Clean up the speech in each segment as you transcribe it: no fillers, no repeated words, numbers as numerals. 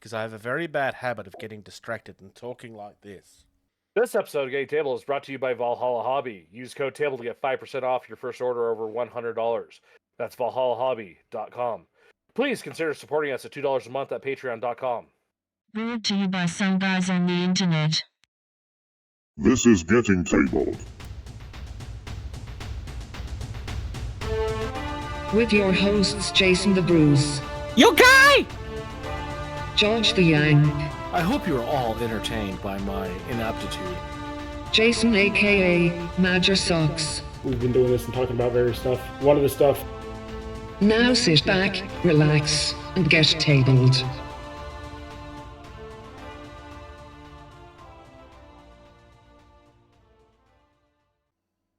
because I have a very bad habit of getting distracted and talking like this. This episode of Getting Table is brought to you by Valhalla Hobby. Use code TABLE to get 5% off your first order over $100. That's valhallahobby.com. Please consider supporting us at $2 a month at patreon.com. Brought to you by some guys on the internet. This is Getting Tabled. With your hosts, Jason the Bruce, You guy! George the Yang, I hope you are all entertained by my inaptitude. Jason aka Major Socks. We've been doing this and talking about various stuff. One of the stuff. Now sit back, relax, and get tabled.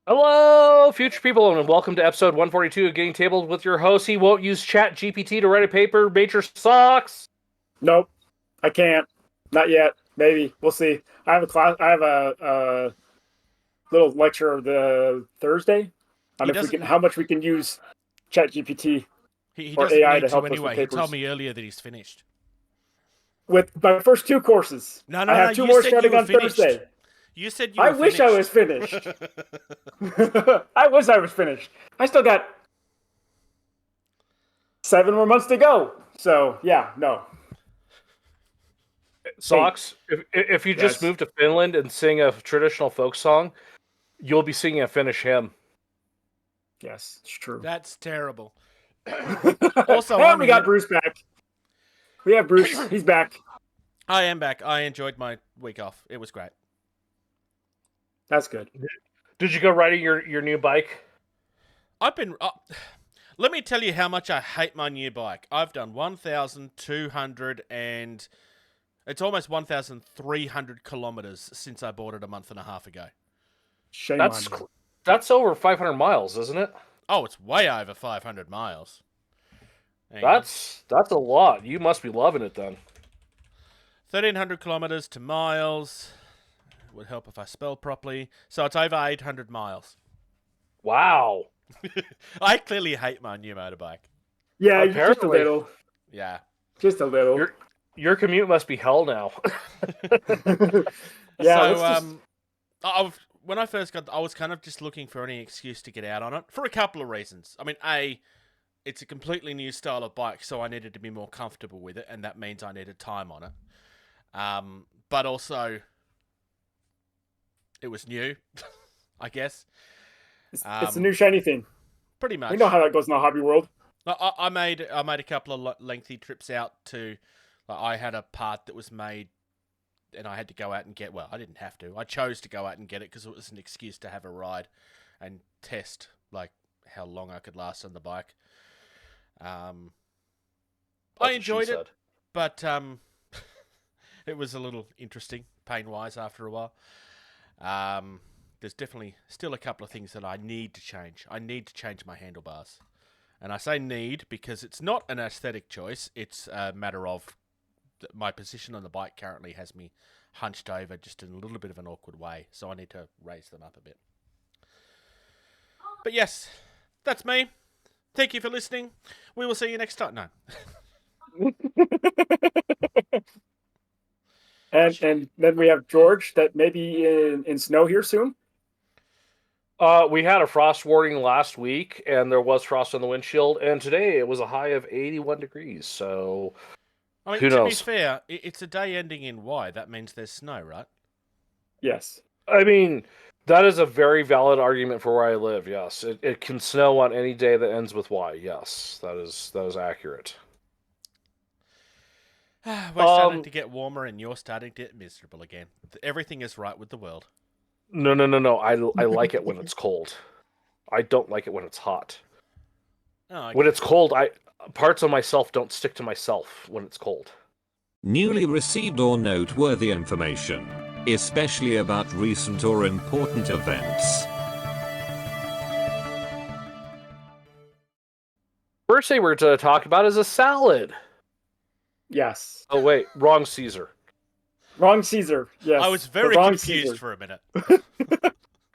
Hello, future people, and welcome to episode 142 of Getting Tabled with your host. He won't use Chat GPT to write a paper. Major Socks. Nope, I can't. Not yet. Maybe we'll see. I have a class. I have a little lecture the Thursday on how much we can use Chat GPT He or doesn't AI need to to help us anyway. with He papers. told me earlier that he's finished. With my first two courses. No, I have two you more said starting you were on finished. Thursday. You said you were I wish I was finished. I wish I was finished. I still got 7 more months to go. So yeah, no. Socks, if you just Yes. move to Finland and sing a traditional folk song, you'll be singing a Finnish hymn. Yes, it's true. That's terrible. Also, and we got Bruce back. We have Bruce. He's back. I am back. I enjoyed my week off. It was great. That's good. Did you go riding your new bike? I've been... let me tell you how much I hate my new bike. I've done 1,200 and... It's almost 1,300 kilometers since I bought it a month and a half ago. Shame on you. That's over 500 miles, isn't it? Oh, it's way over 500 miles. Hang on. That's a lot. You must be loving it then. 1,300 kilometers to miles. Would help if I spell properly. So it's over 800 miles. Wow. I clearly hate my new motorbike. Yeah, just a Apparently. little. Yeah. Just a little. Your commute must be hell now. Yeah, So, when I first got, I was kind of just looking for any excuse to get out on it for a couple of reasons. I mean, it's a completely new style of bike, so I needed to be more comfortable with it, and that means I needed time on it. But also, it was new, I guess. it's a new shiny thing. Pretty much. We know how that goes in the hobby world. I made a couple of lengthy trips out to. I had a part that was made, and I had to go out and get. Well, I didn't have to. I chose to go out and get it because it was an excuse to have a ride and test how long I could last on the bike. I enjoyed it, but it was a little interesting, pain-wise, after a while. There's definitely still a couple of things that I need to change. I need to change my handlebars. And I say need because it's not an aesthetic choice. It's a matter of my position on the bike currently has me hunched over just in a little bit of an awkward way. So I need to raise them up a bit. But yes, that's me. Thank you for listening. We will see you next time. No. And then we have George that may be in snow here soon. We had a frost warning last week, and there was frost on the windshield. And today it was a high of 81 degrees. So, I mean, who to knows? be fair, it's a day ending in Y. That means there's snow, right? Yes. I mean, that is a very valid argument for where I live. Yes, it can snow on any day that ends with Y. Yes, that is accurate. We're starting to get warmer, and you're starting to get miserable again. Everything is right with the world. No. I like it when it's cold. I don't like it when it's hot. Oh, When it's cold, parts of myself don't stick to myself when it's cold. Newly received or noteworthy information, especially about recent or important events. First thing we're going to talk about is a salad. Yes. Oh wait, wrong Caesar. Wrong Caesar. Yes. I was very the wrong confused Caesar. for a minute.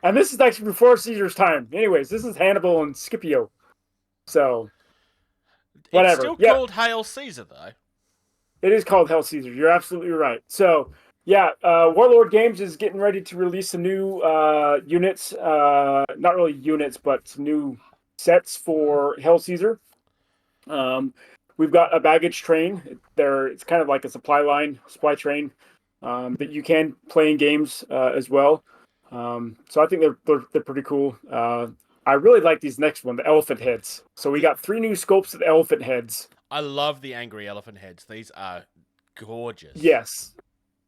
And this is actually before Caesar's time. Anyways, this is Hannibal and Scipio. So, whatever. It's still Yeah. called Hail Caesar, though. It is called Hell Caesar. You're absolutely right. So, yeah, Warlord Games is getting ready to release some new units. Not really units, but some new sets for Hell Caesar. We've got a baggage train. It's kind of like a supply train that you can play in games as well. So I think they're pretty cool. I really like these next one, the elephant heads. So we got 3 new scopes of the elephant heads. I love the angry elephant heads. These are gorgeous. Yes.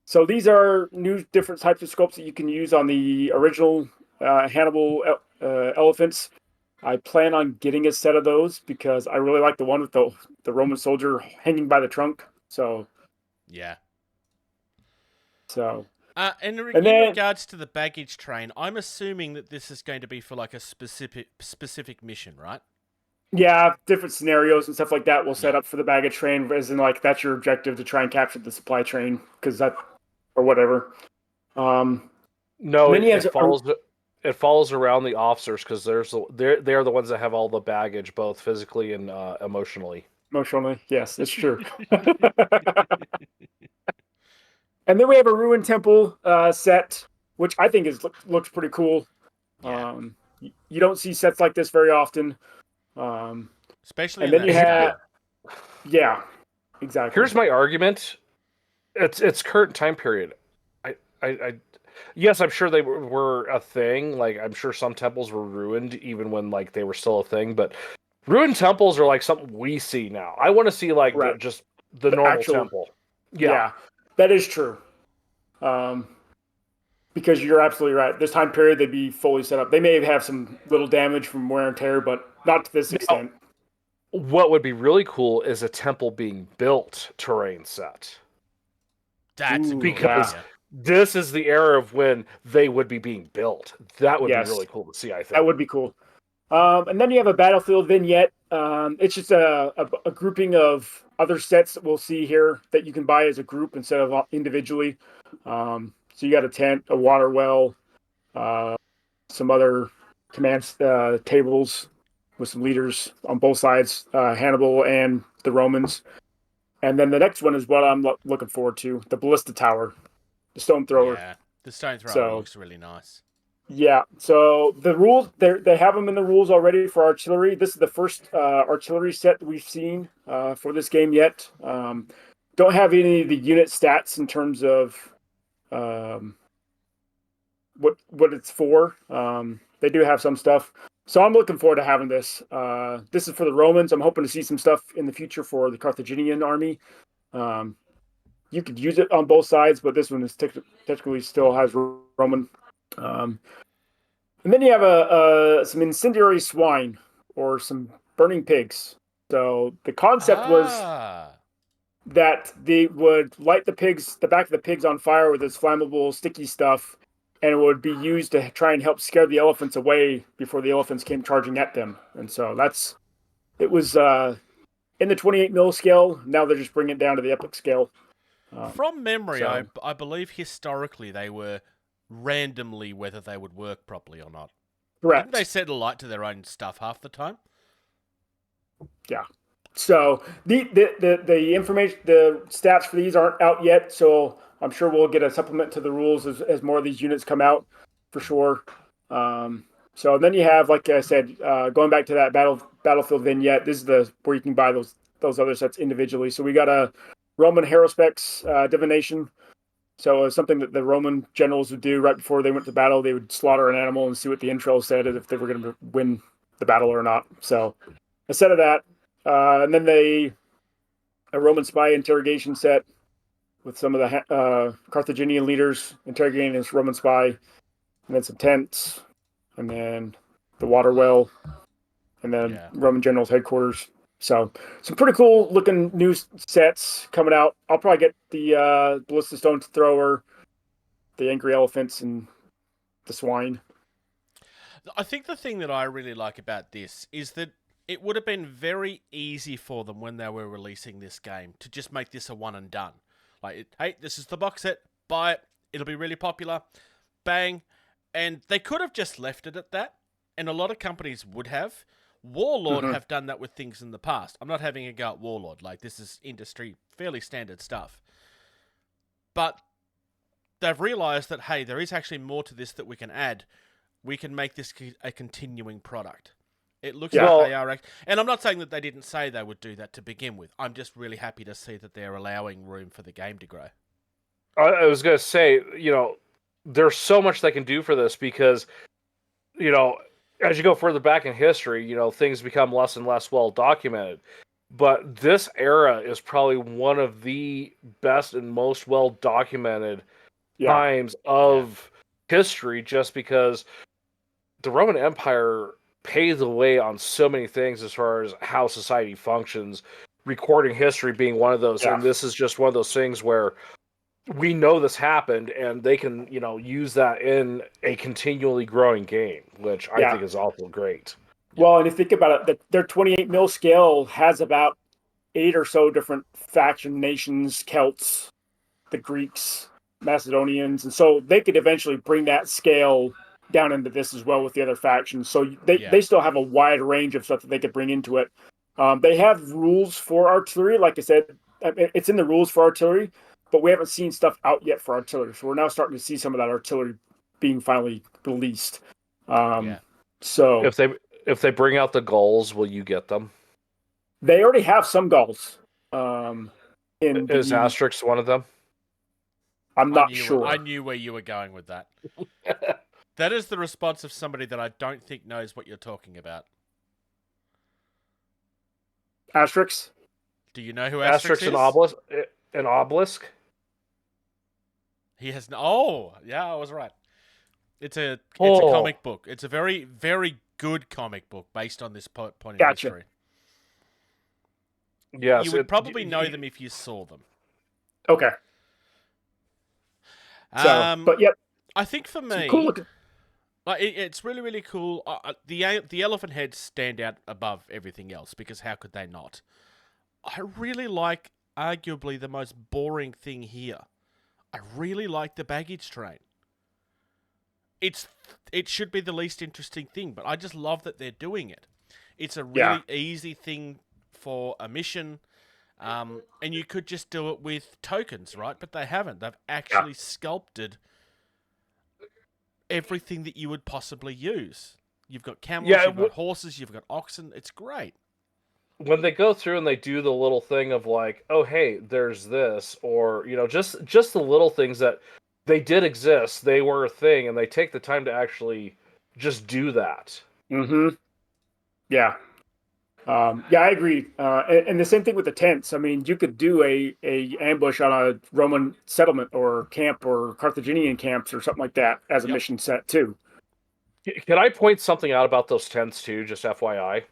So these are new different types of scopes that you can use on the original Hannibal elephants. I plan on getting a set of those because I really like the one with the Roman soldier hanging by the trunk. So yeah. So in then, regards to the baggage train, I'm assuming that this is going to be for like a specific mission, right? Yeah, different scenarios and stuff like that will set up for the baggage train, as in like that's your objective to try and capture the supply train because that or whatever. No, it follows around the officers because they're the ones that have all the baggage, both physically and emotionally. Emotionally, yes, it's true. And then we have a ruined temple set, which I think looks pretty cool. Yeah. You don't see sets like this very often. Especially and in then you that have, scale. yeah, exactly. Here's my argument. It's current time period. I yes, I'm sure they were a thing. Like I'm sure some temples were ruined even when like they were still a thing. But ruined temples are like something we see now. I want to see like just the normal actual temple. Yeah, that is true. Because you're absolutely right. This time period, they'd be fully set up. They may have some little damage from wear and tear, but not to this extent. What would be really cool is a temple being built terrain set. That's because this is the era of when they would be being built. That would be really cool to see, I think. That would be cool. And then you have a battlefield vignette. It's just a grouping of other sets that we'll see here that you can buy as a group instead of individually. So you got a tent, a water well, some other command tables with some leaders on both sides, Hannibal and the Romans. And then the next one is what I'm looking forward to, the ballista tower, the stone thrower. Yeah, the stone thrower looks really nice. Yeah, so the rules, they have them in the rules already for artillery. This is the first artillery set that we've seen for this game yet. Don't have any of the unit stats in terms of what it's for. They do have some stuff. So I'm looking forward to having this. This is for the Romans. I'm hoping to see some stuff in the future for the Carthaginian army. You could use it on both sides, but this one is technically still has Roman. And then you have some incendiary swine or some burning pigs. So the concept was that they would light the back of the pigs on fire with this flammable, sticky stuff, and it would be used to try and help scare the elephants away before the elephants came charging at them. And so it was in the 28 mil scale. Now they're just bringing it down to the epic scale. From memory, I believe historically they were randomly whether they would work properly or not. Correct. Didn't they set a light to their own stuff half the time? Yeah. So the information, the stats for these aren't out yet. So I'm sure we'll get a supplement to the rules as more of these units come out, for sure. So then you have, like I said, going back to that battlefield vignette. This is where you can buy those other sets individually. So we got a Roman Haruspex divination. So it's something that the Roman generals would do right before they went to battle. They would slaughter an animal and see what the entrails said if they were going to win the battle or not. So a set of that. And then a Roman spy interrogation set with some of the Carthaginian leaders interrogating this Roman spy. And then some tents. And then the water well. And then Roman general's headquarters. So some pretty cool looking new sets coming out. I'll probably get the ballista stone thrower, the angry elephants, and the swine. I think the thing that I really like about this is that it would have been very easy for them when they were releasing this game to just make this a one and done. Like, hey, this is the box set, buy it, it'll be really popular, bang. And they could have just left it at that, and a lot of companies would have. Warlord have done that with things in the past. I'm not having a go at Warlord. Like, this is industry, fairly standard stuff. But they've realised that, hey, there is actually more to this that we can add. We can make this a continuing product. It looks like they are... And I'm not saying that they didn't say they would do that to begin with. I'm just really happy to see that they're allowing room for the game to grow. I was going to say, there's so much they can do for this because, as you go further back in history, things become less and less well documented. But this era is probably one of the best and most well documented times of history, just because the Roman Empire paved the way on so many things as far as how society functions, recording history being one of those. And this is just one of those things where we know this happened, and they can, use that in a continually growing game, which I think is also great. Well, and if you think about it, their 28 mil scale has about 8 or so different faction nations, Celts, the Greeks, Macedonians, and so they could eventually bring that scale down into this as well with the other factions. So they still have a wide range of stuff that they could bring into it. They have rules for artillery. Like I said, it's in the rules for artillery, but we haven't seen stuff out yet for artillery. So we're now starting to see some of that artillery being finally released. So if they bring out the Gauls, will you get them? They already have some Gauls. Is Asterix one of them? I'm not sure. I knew where you were going with that. That is the response of somebody that I don't think knows what you're talking about. Asterix? Do you know who Asterix is? Asterix and Obelisk? He has yeah, I was right. It's a comic book. It's a very, very good comic book based on this point in history. Yes, you would probably know them if you saw them. Okay. But yep. I think for me, cool it's really, really cool. The elephant heads stand out above everything else because how could they not? I really like arguably the most boring thing here. I really like the baggage train. It should be the least interesting thing, but I just love that they're doing it. It's a really easy thing for a mission, and you could just do it with tokens, right? But they haven't. They've actually sculpted everything that you would possibly use. You've got camels, you've got horses, you've got oxen. It's great. When they go through and they do the little thing of like, oh, hey, there's this, or, just the little things that they did exist, they were a thing, and they take the time to actually just do that. Mm-hmm. Yeah. I agree. And the same thing with the tents. I mean, you could do a ambush on a Roman settlement or camp or Carthaginian camps or something like that as a mission set too. Can I point something out about those tents too, just FYI?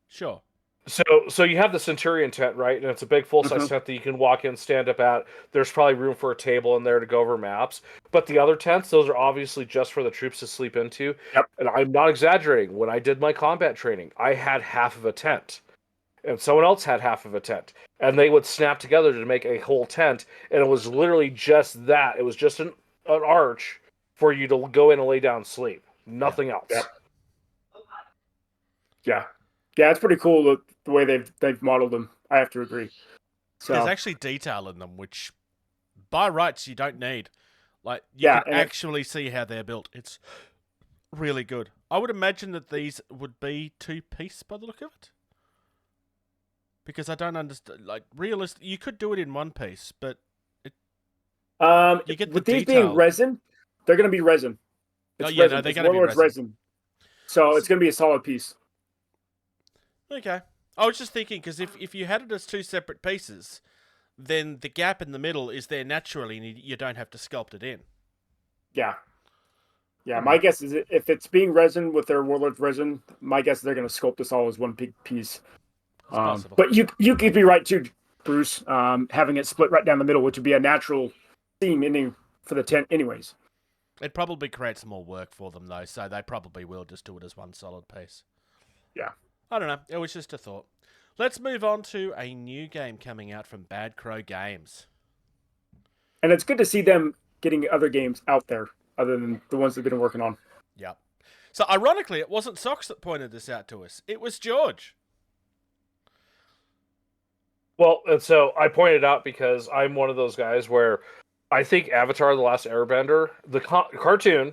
Sure. So you have the Centurion tent, right? And it's a big full-size tent that you can walk in, stand up at. There's probably room for a table in there to go over maps. But the other tents, those are obviously just for the troops to sleep into. Yep. And I'm not exaggerating. When I did my combat training, I had half of a tent. And someone else had half of a tent. And they would snap together to make a whole tent. And it was literally just that. It was just an arch for you to go in and lay down and sleep. Nothing else. Yep. Yeah, it's pretty cool the way they've modeled them. I have to agree. So there's actually detail in them, which by rights you don't need. Like you can actually see how they're built. It's really good. I would imagine that these would be 2-piece by the look of it, because I don't understand. Like you could do it in 1 piece, but you get with the these detail. being resin, they're going to be resin. It's resin. No, they're going to be resin. So it's going to be a solid piece. Okay. I was just thinking, because if you had it as 2 separate pieces, then the gap in the middle is there naturally, and you don't have to sculpt it in. Yeah. Yeah, my guess is if it's being resin with their Warlord's resin, my guess is they're going to sculpt this all as one big piece. Possible. But you could be right too, Bruce, having it split right down the middle, which would be a natural seam ending for the tent anyways. It probably creates more work for them, though, so they probably will just do it as one solid piece. Yeah. I don't know. It was just a thought. Let's move on to a new game coming out from Bad Crow Games. And it's good to see them getting other games out there other than the ones they've been working on. Yep. So ironically, it wasn't Socks that pointed this out to us. It was George. Well, and so I pointed out because I'm one of those guys where I think Avatar: The Last Airbender, the cartoon,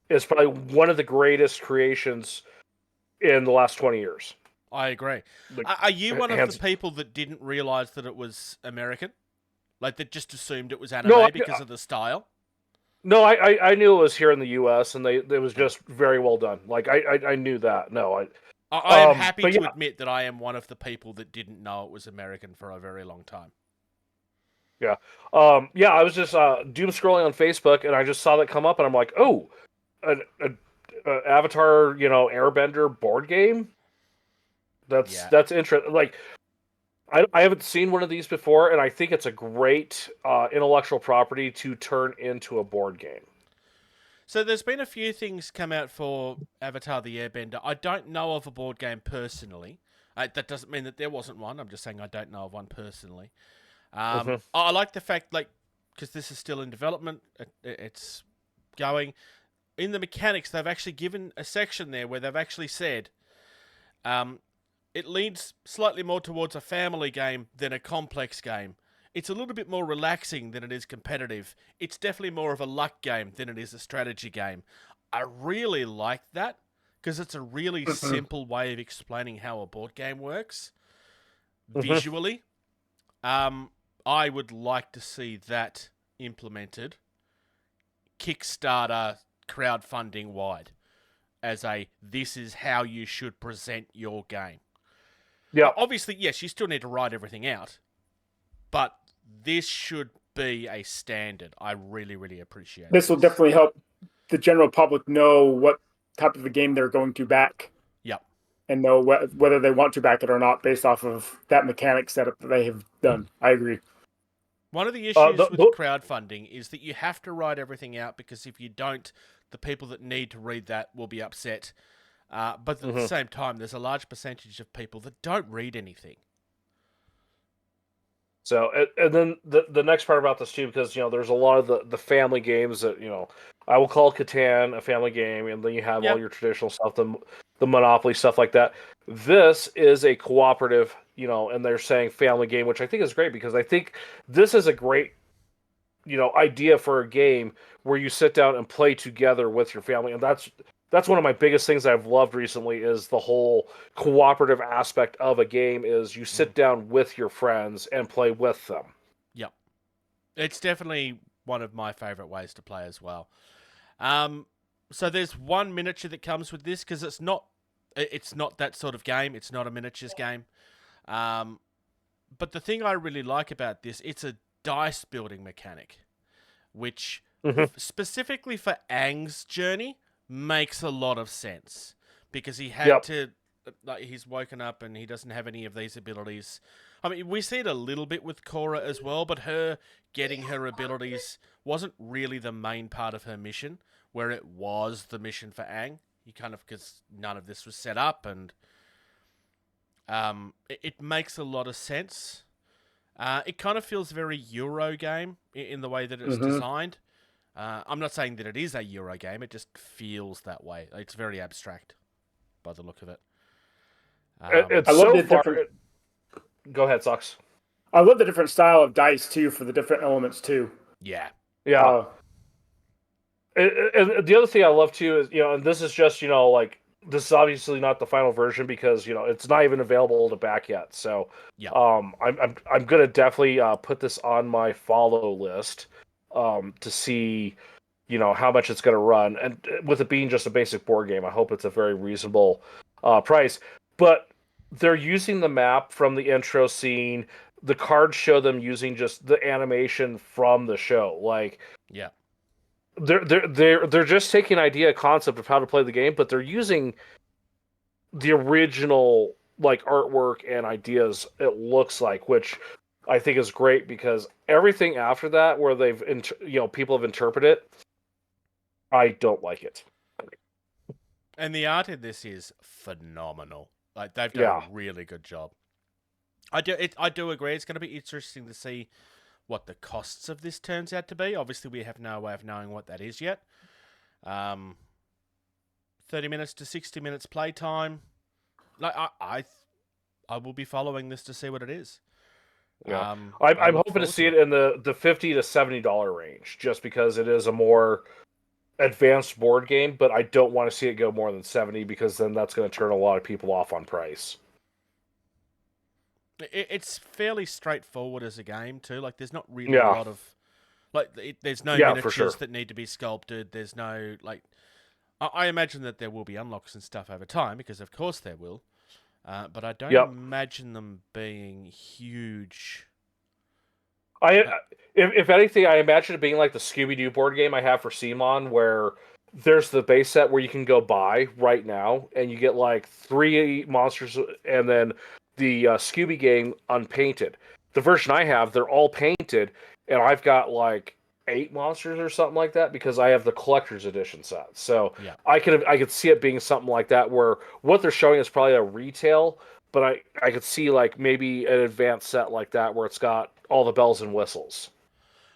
is probably one of the greatest creations in the last 20 years. I agree. Like, Are you one of the people that didn't realize that it was American? Like, that just assumed it was anime because of the style? No, I knew it was here in the U.S. and it was just very well done. Like, I knew that. No, I am happy to admit that I am one of the people that didn't know it was American for a very long time. Yeah. I was just doom scrolling on Facebook and I just saw that come up and I'm like, oh, an Avatar, Airbender board game? That's interesting. Like, I haven't seen one of these before, and I think it's a great intellectual property to turn into a board game. So there's been a few things come out for Avatar the Airbender. I don't know of a board game personally. That doesn't mean that there wasn't one. I'm just saying I don't know of one personally. I like the fact, because this is still in development, it's going. In the mechanics, they've actually given a section there where they've actually said it leans slightly more towards a family game than a complex game. It's a little bit more relaxing than it is competitive. It's definitely more of a luck game than it is a strategy game. I really like that because it's a really simple way of explaining how a board game works visually. I would like to see that implemented Kickstarter crowdfunding wide as this is how you should present your game. Yeah, obviously, yes, you still need to write everything out, but this should be a standard. I really, really appreciate this. Will definitely help the general public know what type of a game they're going to back. Yep. And know whether they want to back it or not based off of that mechanic setup that they have done. I agree. One of the issues with crowdfunding is that you have to write everything out because if you don't, the people that need to read that will be upset. But at the same time, there's a large percentage of people that don't read anything. So, and then the next part about this too, because there's a lot of the family games that I will call Catan a family game, and then you have all your traditional stuff, the Monopoly stuff like that. This is a cooperative, and they're saying family game, which I think is great because I think this is a great idea for a game where you sit down and play together with your family, and that's one of my biggest things I've loved recently is the whole cooperative aspect of a game is you sit down with your friends and play with them. Yep. It's definitely one of my favorite ways to play as well. So there's one miniature that comes with this because it's not that sort of game. It's not a miniatures game. But the thing I really like about this, it's a dice building mechanic, which specifically for Aang's journey makes a lot of sense because he had to, he's woken up and he doesn't have any of these abilities. I mean, we see it a little bit with Korra as well, but her getting her abilities wasn't really the main part of her mission, where it was the mission for Aang. Because none of this was set up, and it makes a lot of sense. It kind of feels very Euro game in the way that it's designed. I'm not saying that it is a Euro game, it just feels that way. It's very abstract by the look of it. Go ahead, Sox. I love the different style of dice, too, for the different elements, too. Yeah. Yeah. And the other thing I love, too, is, and this is just, this is obviously not the final version because, it's not even available to back yet. So, I'm going to definitely put this on my follow list. To see, how much it's going to run. And with it being just a basic board game, I hope it's a very reasonable price. But they're using the map from the intro scene. The cards show them using just the animation from the show. They're just taking a concept of how to play the game, but they're using the original artwork and ideas, it looks like, which I think is great because everything after that, where they've people have interpreted it, I don't like it. And the art in this is phenomenal. They've done a really good job. I do agree. It's going to be interesting to see what the costs of this turns out to be. Obviously, we have no way of knowing what that is yet. 30 minutes to 60 minutes playtime. Like I will be following this to see what it is. Yeah. I I'm look hoping to forward see it in the $50 to $70 range, just because it is a more advanced board game, but I don't want to see it go more than 70 because then that's going to turn a lot of people off on price. It's fairly straightforward as a game too. Like there's not really Yeah. a lot of there's no Yeah, for miniatures sure. that need to be sculpted. There's no like I imagine that there will be unlocks and stuff over time because of course there will. But I don't Yep. imagine them being huge. If anything, I imagine it being like the Scooby-Doo board game I have for CMON, where there's the base set where you can go buy right now, and you get like 3 monsters, and then the Scooby game unpainted. The version I have, they're all painted, and I've got like 8 monsters or something like that because I have the collector's edition set. So Yeah. I could see it being something like that, where what they're showing is probably a retail, but I could see like maybe an advanced set like that where it's got all the bells and whistles.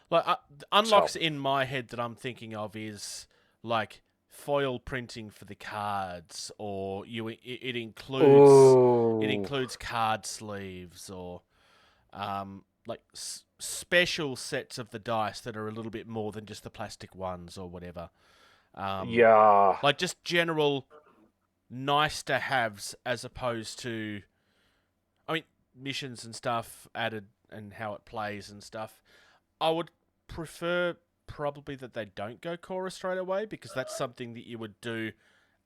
Like unlocks in my head that I'm thinking of is like foil printing for the cards, or it includes card sleeves, or like special sets of the dice that are a little bit more than just the plastic ones or whatever. Yeah. Like just general nice to haves as opposed to, I mean, missions and stuff added and how it plays and stuff. I would prefer probably that they don't go Chorus straight away because that's something that you would do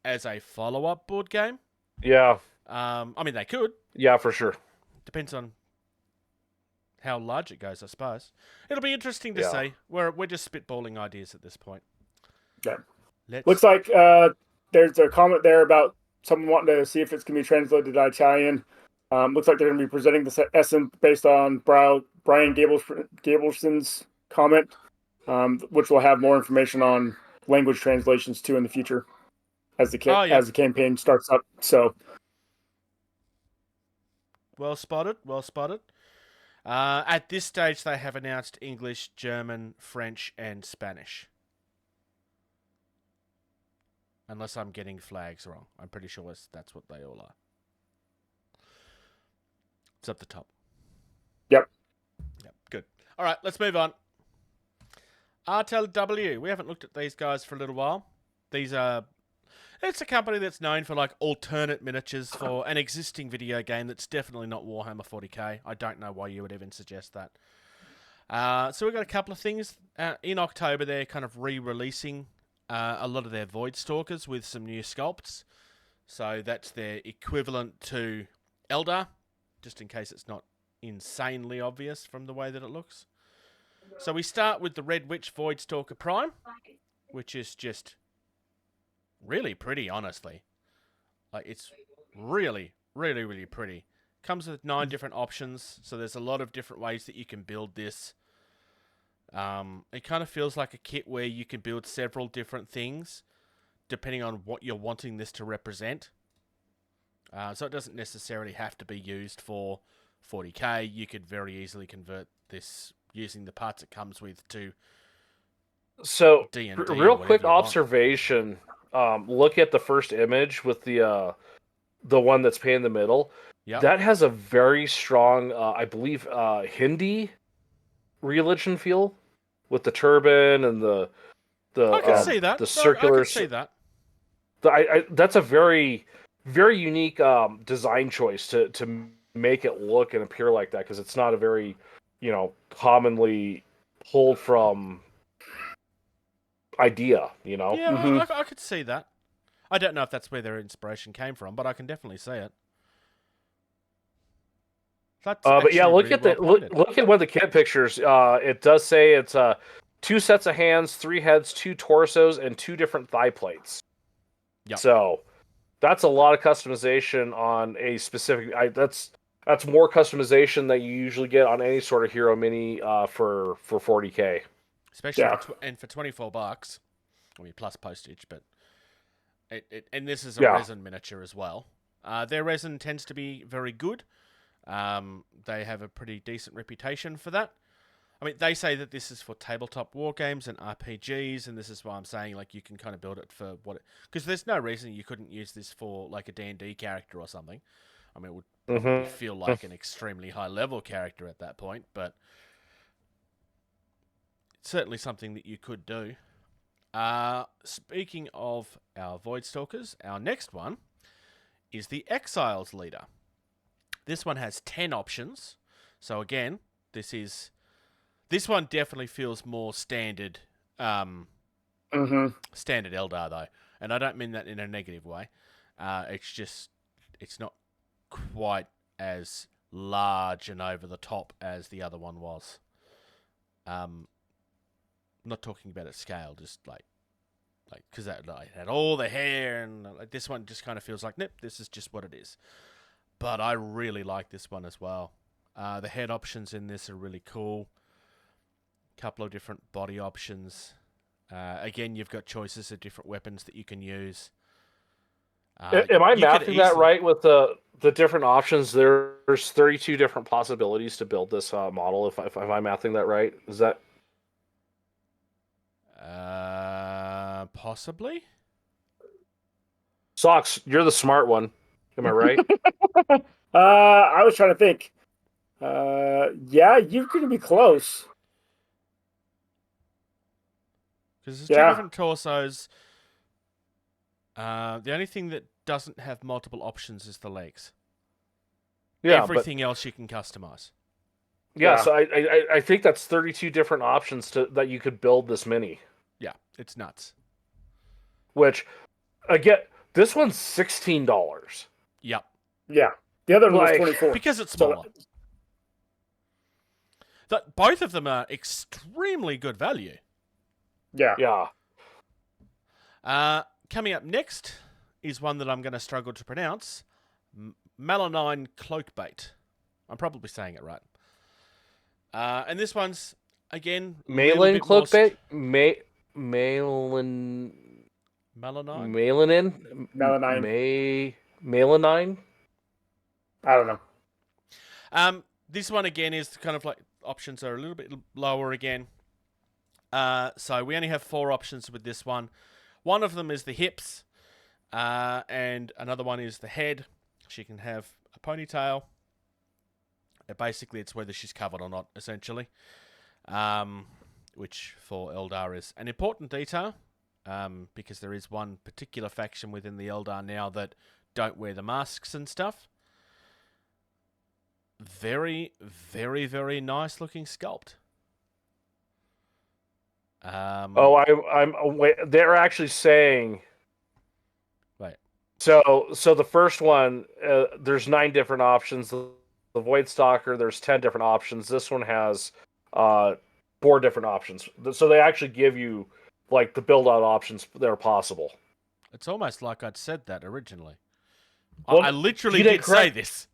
as a follow-up board game. Yeah. I mean, they could. Yeah, for sure. Depends on how large it goes, I suppose. It'll be interesting to Yeah. see. We're just spitballing ideas at this point. Yeah. Let's... Looks like there's a comment there about someone wanting to see if it's going to be translated to Italian. Looks like they're going to be presenting this essence based on Brian Gableson's comment, which will have more information on language translations too in the future as the campaign starts up. So, well spotted. Well spotted. At this stage, they have announced English, German, French, and Spanish. Unless I'm getting flags wrong. I'm pretty sure that's what they all are. It's up the top. Yep. Good. All right, let's move on. RTLW. We haven't looked at these guys for a little while. It's a company that's known for like alternate miniatures for an existing video game that's definitely not Warhammer 40k. I don't know why you would even suggest that. So we've got a couple of things. In October, they're kind of re-releasing a lot of their Void Stalkers with some new sculpts. So that's their equivalent to Eldar, just in case it's not insanely obvious from the way that it looks. So we start with the Red Witch Void Stalker Prime, which is just really pretty, honestly. Like, it's really, really, really pretty. Comes with 9 different options, so there's a lot of different ways that you can build this. It kind of feels like a kit where you can build several different things, depending on what you're wanting this to represent. So it doesn't necessarily have to be used for 40k. You could very easily convert this using the parts it comes with to So, D&D real quick observation. Look at the first image with the one that's painted in the middle. Yep. That has a very strong, I believe, Hindi religion feel with the turban and the I can see that. the circular. I can see that. That's a very, very unique design choice to make it look and appear like that, because it's not a very, commonly pulled from idea, Yeah, Mhm. I could see that. I don't know if that's where their inspiration came from, but I can definitely see it. That's but yeah, actually look really at well pointed. look at one of the kit pictures. It does say it's 2 sets of hands, 3 heads, 2 torsos, and 2 different thigh plates. Yep. So that's a lot of customization on a specific. That's more customization than you usually get on any sort of hero mini for 40k. Especially Yeah. for $24. I mean, plus postage, but and this is a Yeah. resin miniature as well. Their resin tends to be very good. They have a pretty decent reputation for that. I mean, they say that this is for tabletop war games and RPGs, and this is why I'm saying like you can kind of build it for what, because there's no reason you couldn't use this for like a D&D character or something. I mean, it would probably feel like an extremely high level character at that point, but it's certainly something that you could do. Speaking of our Voidstalkers, our next one is the Exiles Leader. This one has 10 options. So again, this one definitely feels more standard standard Eldar though. And I don't mean that in a negative way. It's not quite as large and over the top as the other one was. Not talking about its scale, just like because that it had all the hair, and like this one just kind of feels like, nope, this is just what it is. But I really like this one as well. The head options in this are really cool. Couple of different body options. Again, you've got choices of different weapons that you can use. Am I mapping that right with the different options? There's 32 different possibilities to build this model. If I'm mapping that right, is that? Possibly. Socks, you're the smart one. Am I right? I was trying to think. Yeah, you're going to be close. Because there's two different torsos. The only thing that doesn't have multiple options is the legs. Yeah, everything else you can customize. Yeah, so I think that's 32 different options that you could build this mini. Yeah, it's nuts. Which, again, this one's $16. Yep. Yeah. The other one was 24. Because it's smaller. Both of them are extremely good value. Yeah. Yeah. Coming up next is one that I'm going to struggle to pronounce. Melanine Cloakbait. I'm probably saying it right. And this one's, again... Malin Cloakbait? Melanine? Melanine? I don't know. This one, again, is kind of like... Options are a little bit lower again. So we only have 4 options with this one. One of them is the hips, and another one is the head. She can have a ponytail. Basically, it's whether she's covered or not, essentially. Which, for Eldar, is an important detail, because there is one particular faction within the Eldar now that don't wear the masks and stuff. Very, very, very nice looking sculpt. They're actually saying. Wait. So the first one, there's 9 different options. The Voidstalker, there's 10 different options. This one has 4 different options. So they actually give you like the build out options that are possible. It's almost like I'd said that originally. Well, I literally did say this.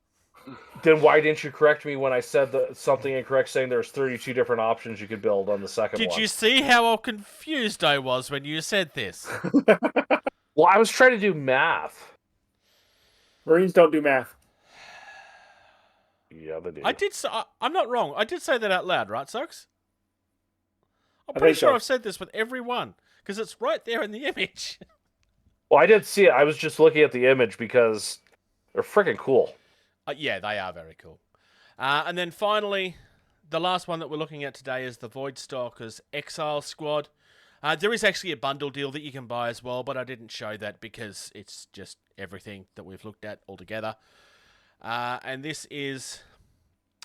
Then why didn't you correct me when I said something incorrect, saying there's 32 different options you could build on the second one? Did you see how confused I was when you said this? Well, I was trying to do math. Marines don't do math. Yeah, they do. I did. I'm not wrong. I did say that out loud, right, Soaks? I'm pretty sure I've said this with every one because it's right there in the image. Well, I did see it. I was just looking at the image because they're freaking cool. Yeah, they are very cool. And then finally, the last one that we're looking at today is the Voidstalkers Exile Squad. There is actually a bundle deal that you can buy as well, but I didn't show that because it's just everything that we've looked at altogether. And this is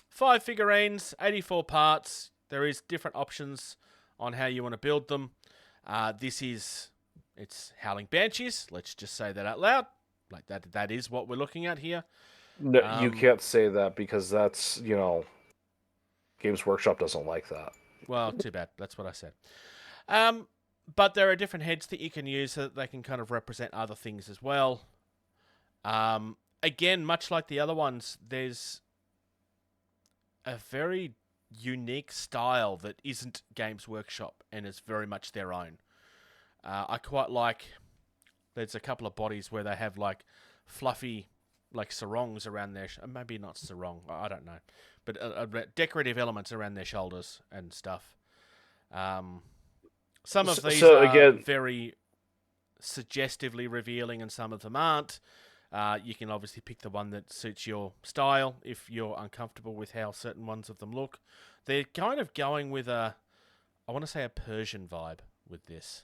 5 figurines, 84 parts. There is different options on how you want to build them. It's Howling Banshees. Let's just say that out loud. Like that is what we're looking at here. No, you can't say that because that's, Games Workshop doesn't like that. Well, too bad. That's what I said. But there are different heads that you can use so that they can kind of represent other things as well. Again, much like the other ones, there's a very unique style that isn't Games Workshop and is very much their own. I quite like... There's a couple of bodies where they have like fluffy... like sarongs around there. Maybe not sarong, I don't know. but decorative elements around their shoulders and stuff. Some of these are very suggestively revealing, and some of them aren't. You can obviously pick the one that suits your style if you're uncomfortable with how certain ones of them look. They're kind of going with I want to say a Persian vibe with this.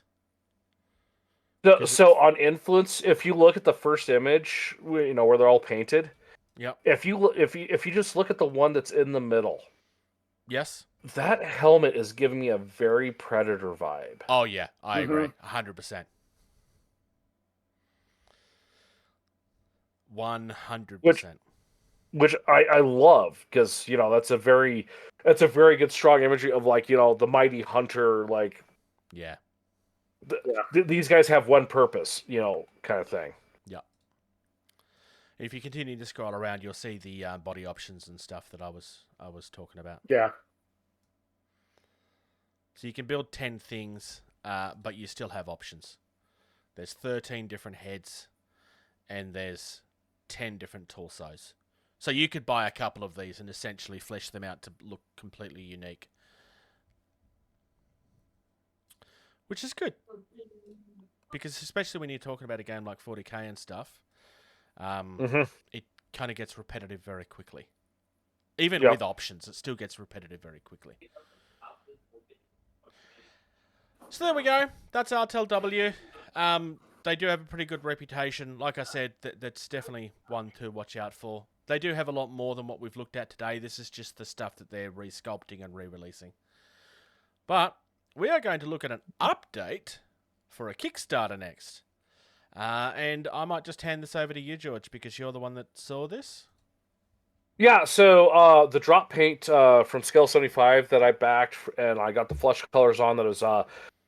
So on influence, if you look at the first image, where they're all painted. Yep. If you just look at the one that's in the middle. Yes. That helmet is giving me a very Predator vibe. Oh yeah, I agree, 100%. 100%. Which I love, because that's a very good strong imagery of the mighty hunter, yeah. These guys have one purpose, kind of thing. Yeah. If you continue to scroll around, you'll see the body options and stuff that I was talking about. Yeah. So you can build 10 things, but you still have options. There's 13 different heads, and there's 10 different torsos. So you could buy a couple of these and essentially flesh them out to look completely unique. Which is good. Because especially when you're talking about a game like 40k and stuff, it kind of gets repetitive very quickly. Even with options, it still gets repetitive very quickly. So there we go. That's RTLW. They do have a pretty good reputation. Like I said, that's definitely one to watch out for. They do have a lot more than what we've looked at today. This is just the stuff that they're re-sculpting and re-releasing. But we are going to look at an update for a Kickstarter next. And I might just hand this over to you, George, because you're the one that saw this. Yeah, so the drop paint from Scale 75 that I backed, and I got the flush colors on, that was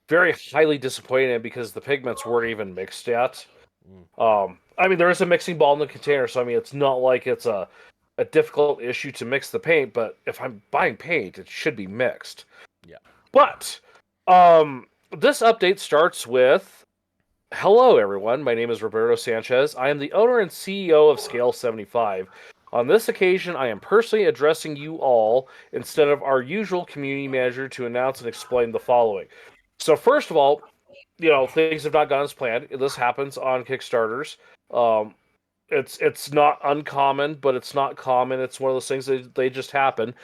very highly disappointed because the pigments weren't even mixed yet. There is a mixing ball in the container, so it's not like it's a difficult issue to mix the paint, but if I'm buying paint, it should be mixed. Yeah. But this update starts with, hello everyone, my name is Roberto Sanchez. I am the owner and CEO of Scale 75. On this occasion, I am personally addressing you all instead of our usual community manager to announce and explain the following. So first of all, things have not gone as planned. This happens on Kickstarters. It's not uncommon, but it's not common. It's one of those things that they just happen.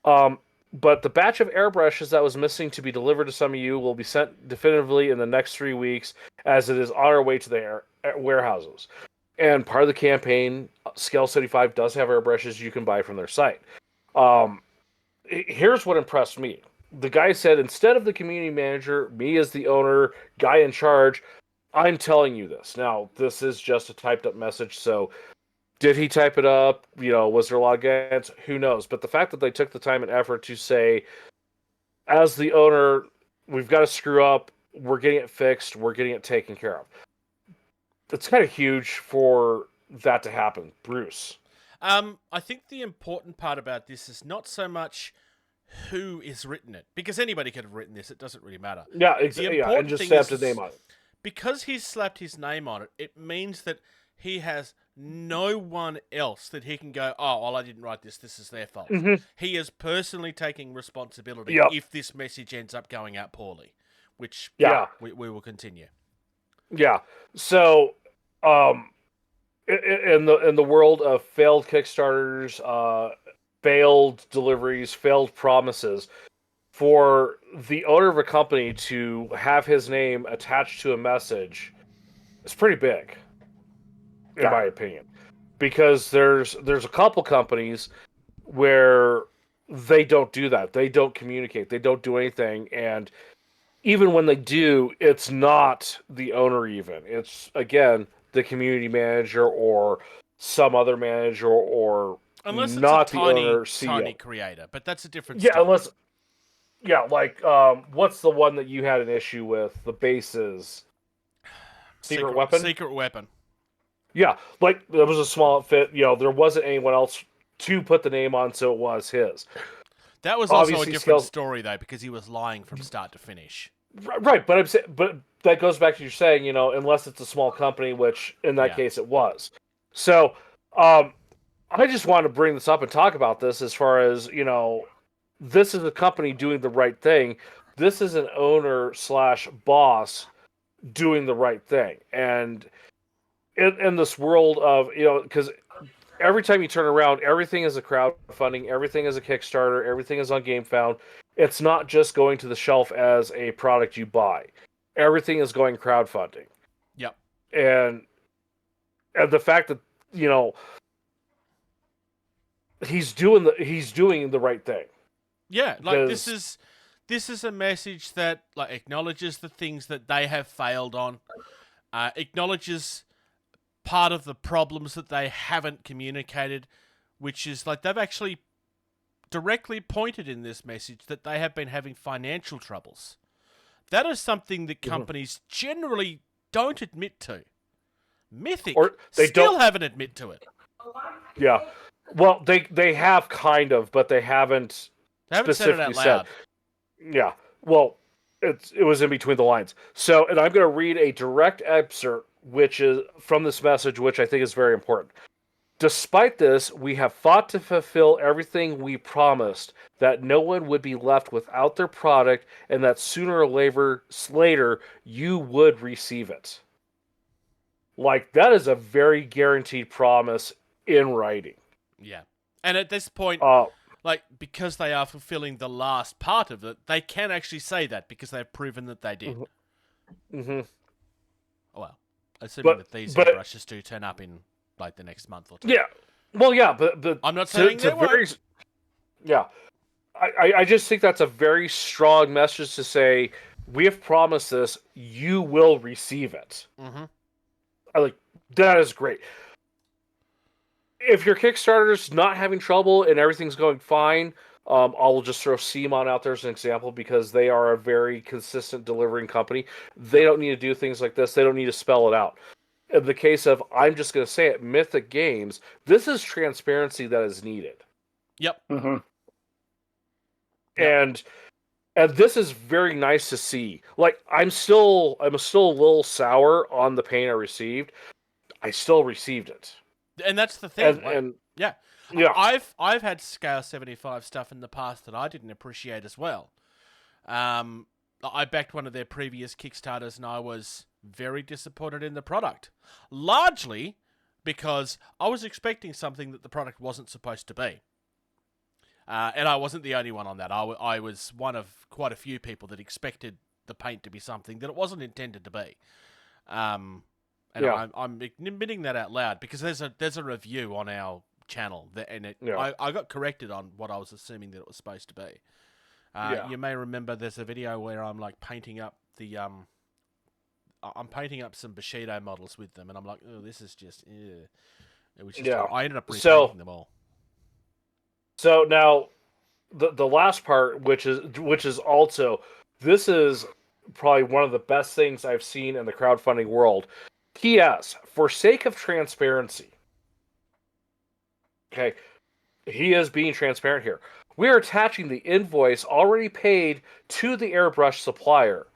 But the batch of airbrushes that was missing to be delivered to some of you will be sent definitively in the next 3 weeks, as it is on our way to the warehouses. And part of the campaign, Scale 75 does have airbrushes you can buy from their site. Here's what impressed me. The guy said, instead of the community manager, me as the owner, guy in charge, I'm telling you this. Now, this is just a typed up message, so did he type it up? Was there a lot of gains? Who knows? But the fact that they took the time and effort to say, as the owner, we've got to screw up, we're getting it fixed, we're getting it taken care of. It's kind of huge for that to happen. Bruce. I think the important part about this is not so much who is written it, because anybody could have written this. It doesn't really matter. Yeah, exactly. Yeah, and just slapped his name on it. Because he's slapped his name on it, it means that he has no one else that he can go, oh, well, I didn't write this. This is their fault. He is personally taking responsibility if this message ends up going out poorly, which we will continue. Yeah. So, in the world of failed Kickstarters, failed deliveries, failed promises, for the owner of a company to have his name attached to a message is pretty big, in my opinion. Because there's a couple companies where they don't do that. They don't communicate. They don't do anything. And even when they do, it's not the owner even. It's, again, the community manager or some other manager or unless not it's a the owner, CEO. Tiny creator. But that's a different story. Unless... Yeah, what's the one that you had an issue with? The bases. Secret Weapon? Secret Weapon. Yeah, there was a small outfit. There wasn't anyone else to put the name on, so it was his. That was also a different story, though, because he was lying from start to finish. Right, but that goes back to you saying, unless it's a small company, which in that case it was. So, I just want to bring this up and talk about this as far as, this is a company doing the right thing. This is an owner slash boss doing the right thing. And in this world of, because every time you turn around, everything is a crowdfunding, everything is a Kickstarter, everything is on GameFound. It's not just going to the shelf as a product you buy. Everything is going crowdfunding. Yep. And the fact that, he's doing the right thing. Yeah, like this is a message that like acknowledges the things that they have failed on, acknowledges part of the problems that they haven't communicated, which is like they've actually directly pointed in this message that they have been having financial troubles. That is something that companies generally don't admit to. Mythic Or they still haven't admit to it. Yeah. Well, they have kind of, but they haven't. They haven't said it out loud. Yeah. Well, it was in between the lines. So, and I'm going to read a direct excerpt, which is from this message, which I think is very important. Despite this, we have fought to fulfill everything we promised, that no one would be left without their product, and that sooner or later you would receive it. Like, that is a very guaranteed promise in writing. Yeah. And at this point, like, because they are fulfilling the last part of it, they can actually say that because they've proven that they did. Mm-hmm. Well, assuming that these brushes do turn up in, like, the next month or two. Yeah. Well, yeah, but I'm not saying they won't. Yeah. I just think that's a very strong message to say, we have promised this, you will receive it. Mm-hmm. That is great. If your Kickstarter's not having trouble and everything's going fine, I'll just throw CMON out there as an example because they are a very consistent delivering company. They don't need to do things like this. They don't need to spell it out. In the case of, I'm just going to say it, Mythic Games, this is transparency that is needed. Yep. Mm-hmm. And this is very nice to see. Like, I'm still a little sour on the pain I received. I still received it. And that's the thing. Yeah. I've had Scale 75 stuff in the past that I didn't appreciate as well. I backed one of their previous Kickstarters and I was very disappointed in the product. Largely because I was expecting something that the product wasn't supposed to be. And I wasn't the only one on that. I was one of quite a few people that expected the paint to be something that it wasn't intended to be. I'm admitting that out loud because there's a review on our channel I got corrected on what I was assuming that it was supposed to be. You may remember there's a video where I'm like painting up I'm painting up some Bushido models with them, and I'm like, oh, this is just. It was just. I ended up repainting them all. So now, the last part, which is also, this is probably one of the best things I've seen in the crowdfunding world. P.S. For sake of transparency, okay, he is being transparent here. We are attaching the invoice already paid to the airbrush supplier.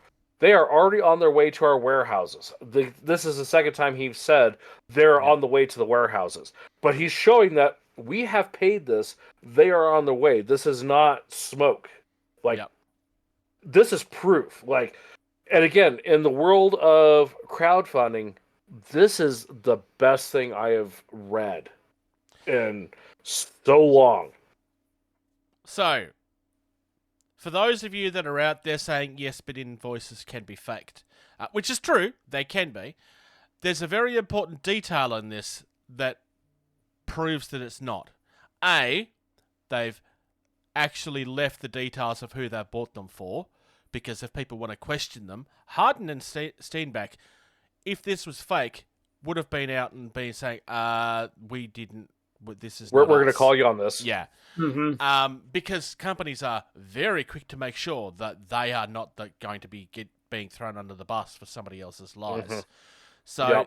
They are already on their way to our warehouses. This is the second time he's said they're on the way to the warehouses. But he's showing that we have paid this. They are on their way. This is not smoke. This is proof. And again, in the world of crowdfunding, this is the best thing I have read in so long. So, for those of you that are out there saying, yes, but invoices can be faked, which is true, they can be, there's a very important detail in this that proves that it's not. A, they've actually left the details of who they bought them for, because if people want to question them, Harden and Steenbeck, if this was fake, would have been out and been saying, we didn't, this is We're going to call you on this. Yeah. Mm-hmm. Because companies are very quick to make sure that they are not going to be being thrown under the bus for somebody else's lies. Mm-hmm. So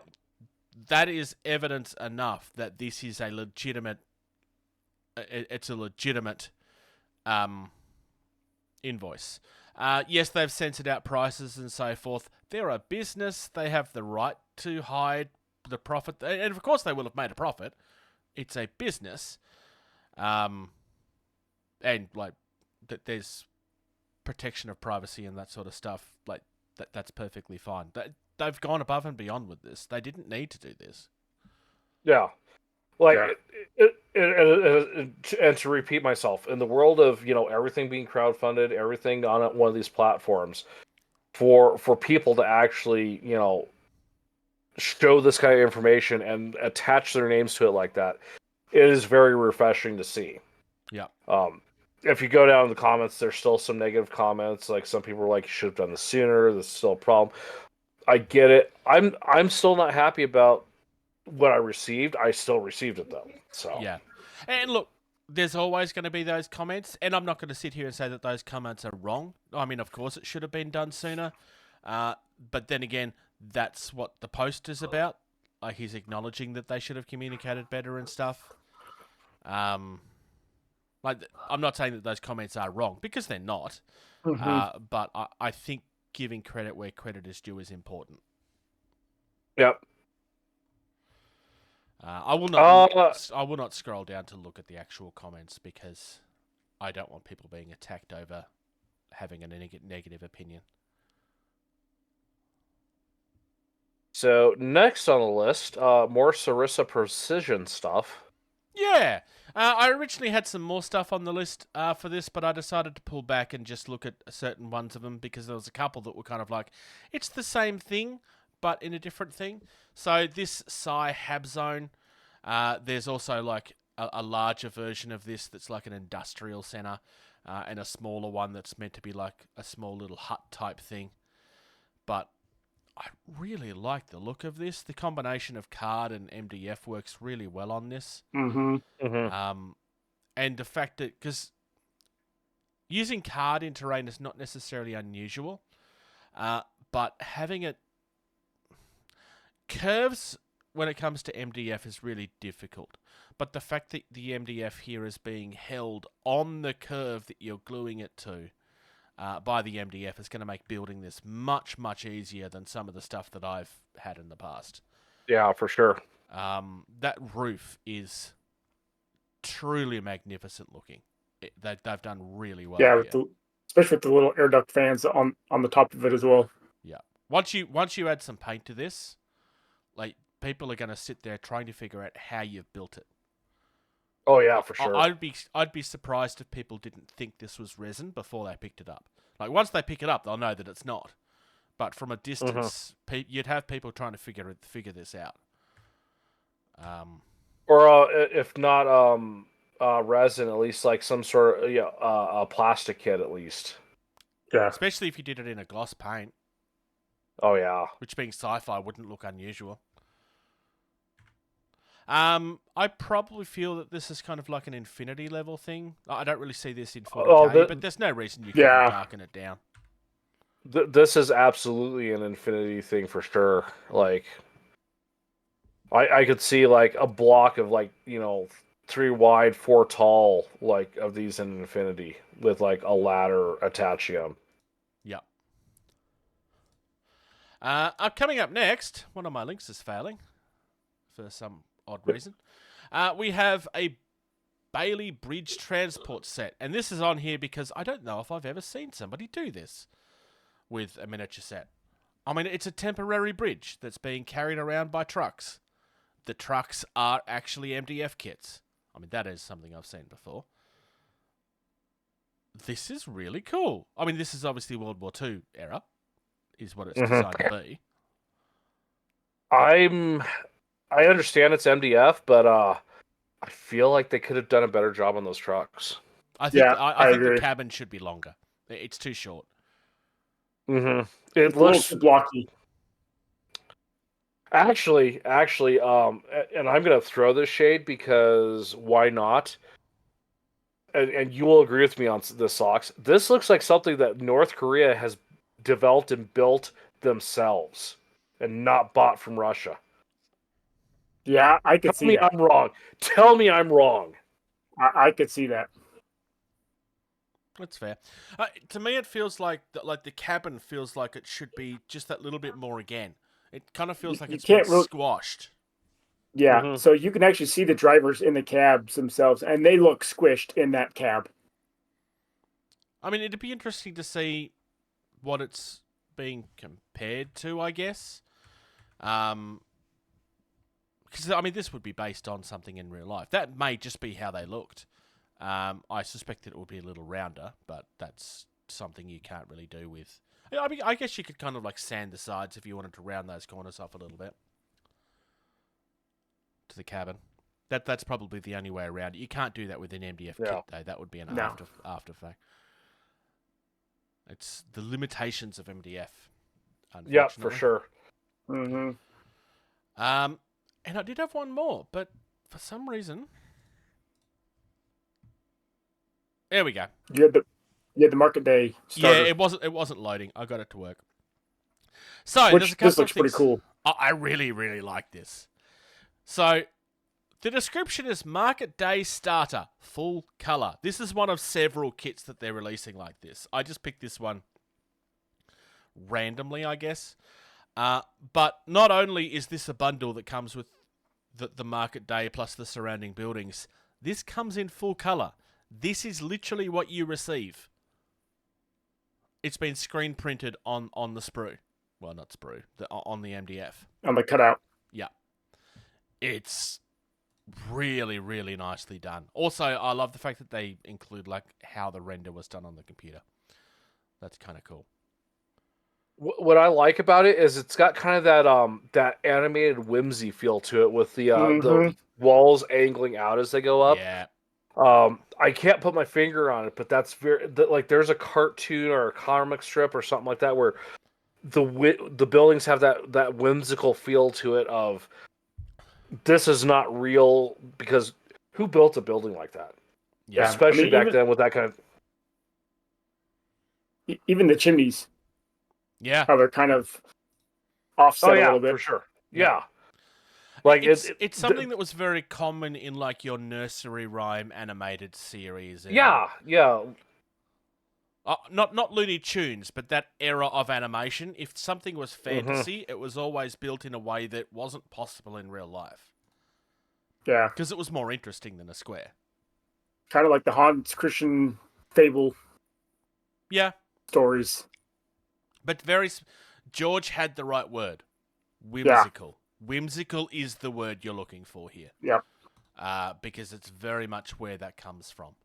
that is evidence enough that this is a legitimate. It's a legitimate invoice. Yes, they've censored out prices and so forth. They're a business. They have the right to hide the profit, and of course they will have made a profit. it's a business, and like that there's protection of privacy and that sort of stuff. Like that's perfectly fine. They've gone above and beyond with this. They didn't need to do this. Yeah. Like, Yeah. and to repeat myself, in the world of everything being crowdfunded, everything on one of these platforms, for people to actually show this kind of information and attach their names to it like that, it is very refreshing to see. Yeah. If you go down in the comments, there's still some negative comments. Like some people are like, "You should have done this sooner." This is still a problem. I get it. I'm still not happy about what I received. I still received it though. So Yeah. And look, there's always going to be those comments, and I'm not going to sit here and say that those comments are wrong. I mean, of course, it should have been done sooner. But then again, that's what the post is about. Like, he's acknowledging that they should have communicated better and stuff. Like, I'm not saying that those comments are wrong, because they're not. But I think giving credit where credit is due is important. Yep. I will not scroll down to look at the actual comments, because I don't want people being attacked over having a negative opinion. So next on the list, more Sarissa Precision stuff. Yeah, I originally had some more stuff on the list for this, but I decided to pull back and just look at certain ones of them, because there was a couple that were kind of like, it's the same thing, but in a different thing. So this Psi Hab Zone, there's also like a larger version of this that's like an industrial center, and a smaller one that's meant to be like a small little hut type thing. But I really like the look of this. The combination of card and MDF works really well on this. And the fact that, because using card in terrain is not necessarily unusual, but having it curves when it comes to MDF is really difficult. But the fact that the MDF here is being held on the curve that you're gluing it to by the MDF is going to make building this much, much easier than some of the stuff that I've had in the past. Yeah, for sure. That roof is truly magnificent looking. They've done really well. Yeah, especially with the little air duct fans on the top of it as well. Yeah. Once you add some paint to this, like, people are going to sit there trying to figure out how you've built it. Oh yeah, for sure. I'd be surprised if people didn't think this was resin before they picked it up. Like, once they pick it up, they'll know that it's not. But from a distance, you'd have people trying to figure this out. Or if not resin, at least like some sort of a plastic kit at least. Yeah, especially if you did it in a gloss paint. Oh yeah, which being sci-fi wouldn't look unusual. I probably feel that this is kind of like an infinity level thing. I don't really see this in 40K, but there's no reason you can't darken it down. This is absolutely an infinity thing for sure. Like, I could see like a block of 3 wide, 4 tall, like of these in infinity with like a ladder attached to them. Yep. Coming up next, one of my links is failing for some odd reason. We have a Bailey Bridge transport set, and this is on here because I don't know if I've ever seen somebody do this with a miniature set. I mean, it's a temporary bridge that's being carried around by trucks. The trucks are actually MDF kits. I mean, that is something I've seen before. This is really cool. I mean, this is obviously World War II era, is what it's designed to be. I understand it's MDF, but I feel like they could have done a better job on those trucks. I think the cabin should be longer. It's too short. It looks blocky. Actually, and I'm gonna throw this shade because why not? And you will agree with me on this, Sox. This looks like something that North Korea has developed and built themselves, and not bought from Russia. Yeah, I could see that. Tell me I'm wrong. Tell me I'm wrong. I could see that. That's fair. To me, it feels like the cabin feels like it should be just that little bit more again. It kind of feels like it's been squashed. Yeah, Mhm. so you can actually see the drivers in the cabs themselves, and they look squished in that cab. I mean, it'd be interesting to see what it's being compared to, I guess. Because, I mean, this would be based on something in real life. That may just be how they looked. I suspect that it would be a little rounder, but that's something you can't really do with... I mean, I guess you could kind of like sand the sides if you wanted to round those corners off a little bit to the cabin. That's probably the only way around it. You can't do that with an MDF Yeah. kit, though. That would be an No. after fact. It's the limitations of MDF, unfortunately. Yeah, for sure. Mm-hmm. And I did have one more, but for some reason... There we go. You had the market day starter, Yeah, it wasn't loading. I got it to work. So there's a which couple this looks of things. pretty cool. I really, really like this. So the description is Market Day Starter, full color. This is one of several kits that they're releasing like this. I just picked this one randomly, I guess. But not only is this a bundle that comes with the Market Day plus the surrounding buildings, this comes in full color. This is literally what you receive. It's been screen printed on the sprue. Well, not sprue, on the MDF. On the cutout. Yeah. It's really, really nicely done. Also, I love the fact that they include like how the render was done on the computer. That's kind of cool. What I like about it is it's got kind of that animated whimsy feel to it with the walls angling out as they go up. Yeah. I can't put my finger on it, but that's like there's a cartoon or a comic strip or something like that where the buildings have that whimsical feel to it of this is not real, because who built a building like that? Yeah. Especially back then with that kind of... Even the chimneys, Yeah. how they're kind of offset a little bit. for sure. Yeah. Like it's something that was very common in like your nursery rhyme animated series. And, yeah. not Looney Tunes, but that era of animation. If something was fantasy, it was always built in a way that wasn't possible in real life. Yeah. Because it was more interesting than a square. Kind of like the Hans Christian fable Yeah. stories. But George had the right word. Whimsical. Whimsical is the word you're looking for here. Yep. Because it's very much where that comes from.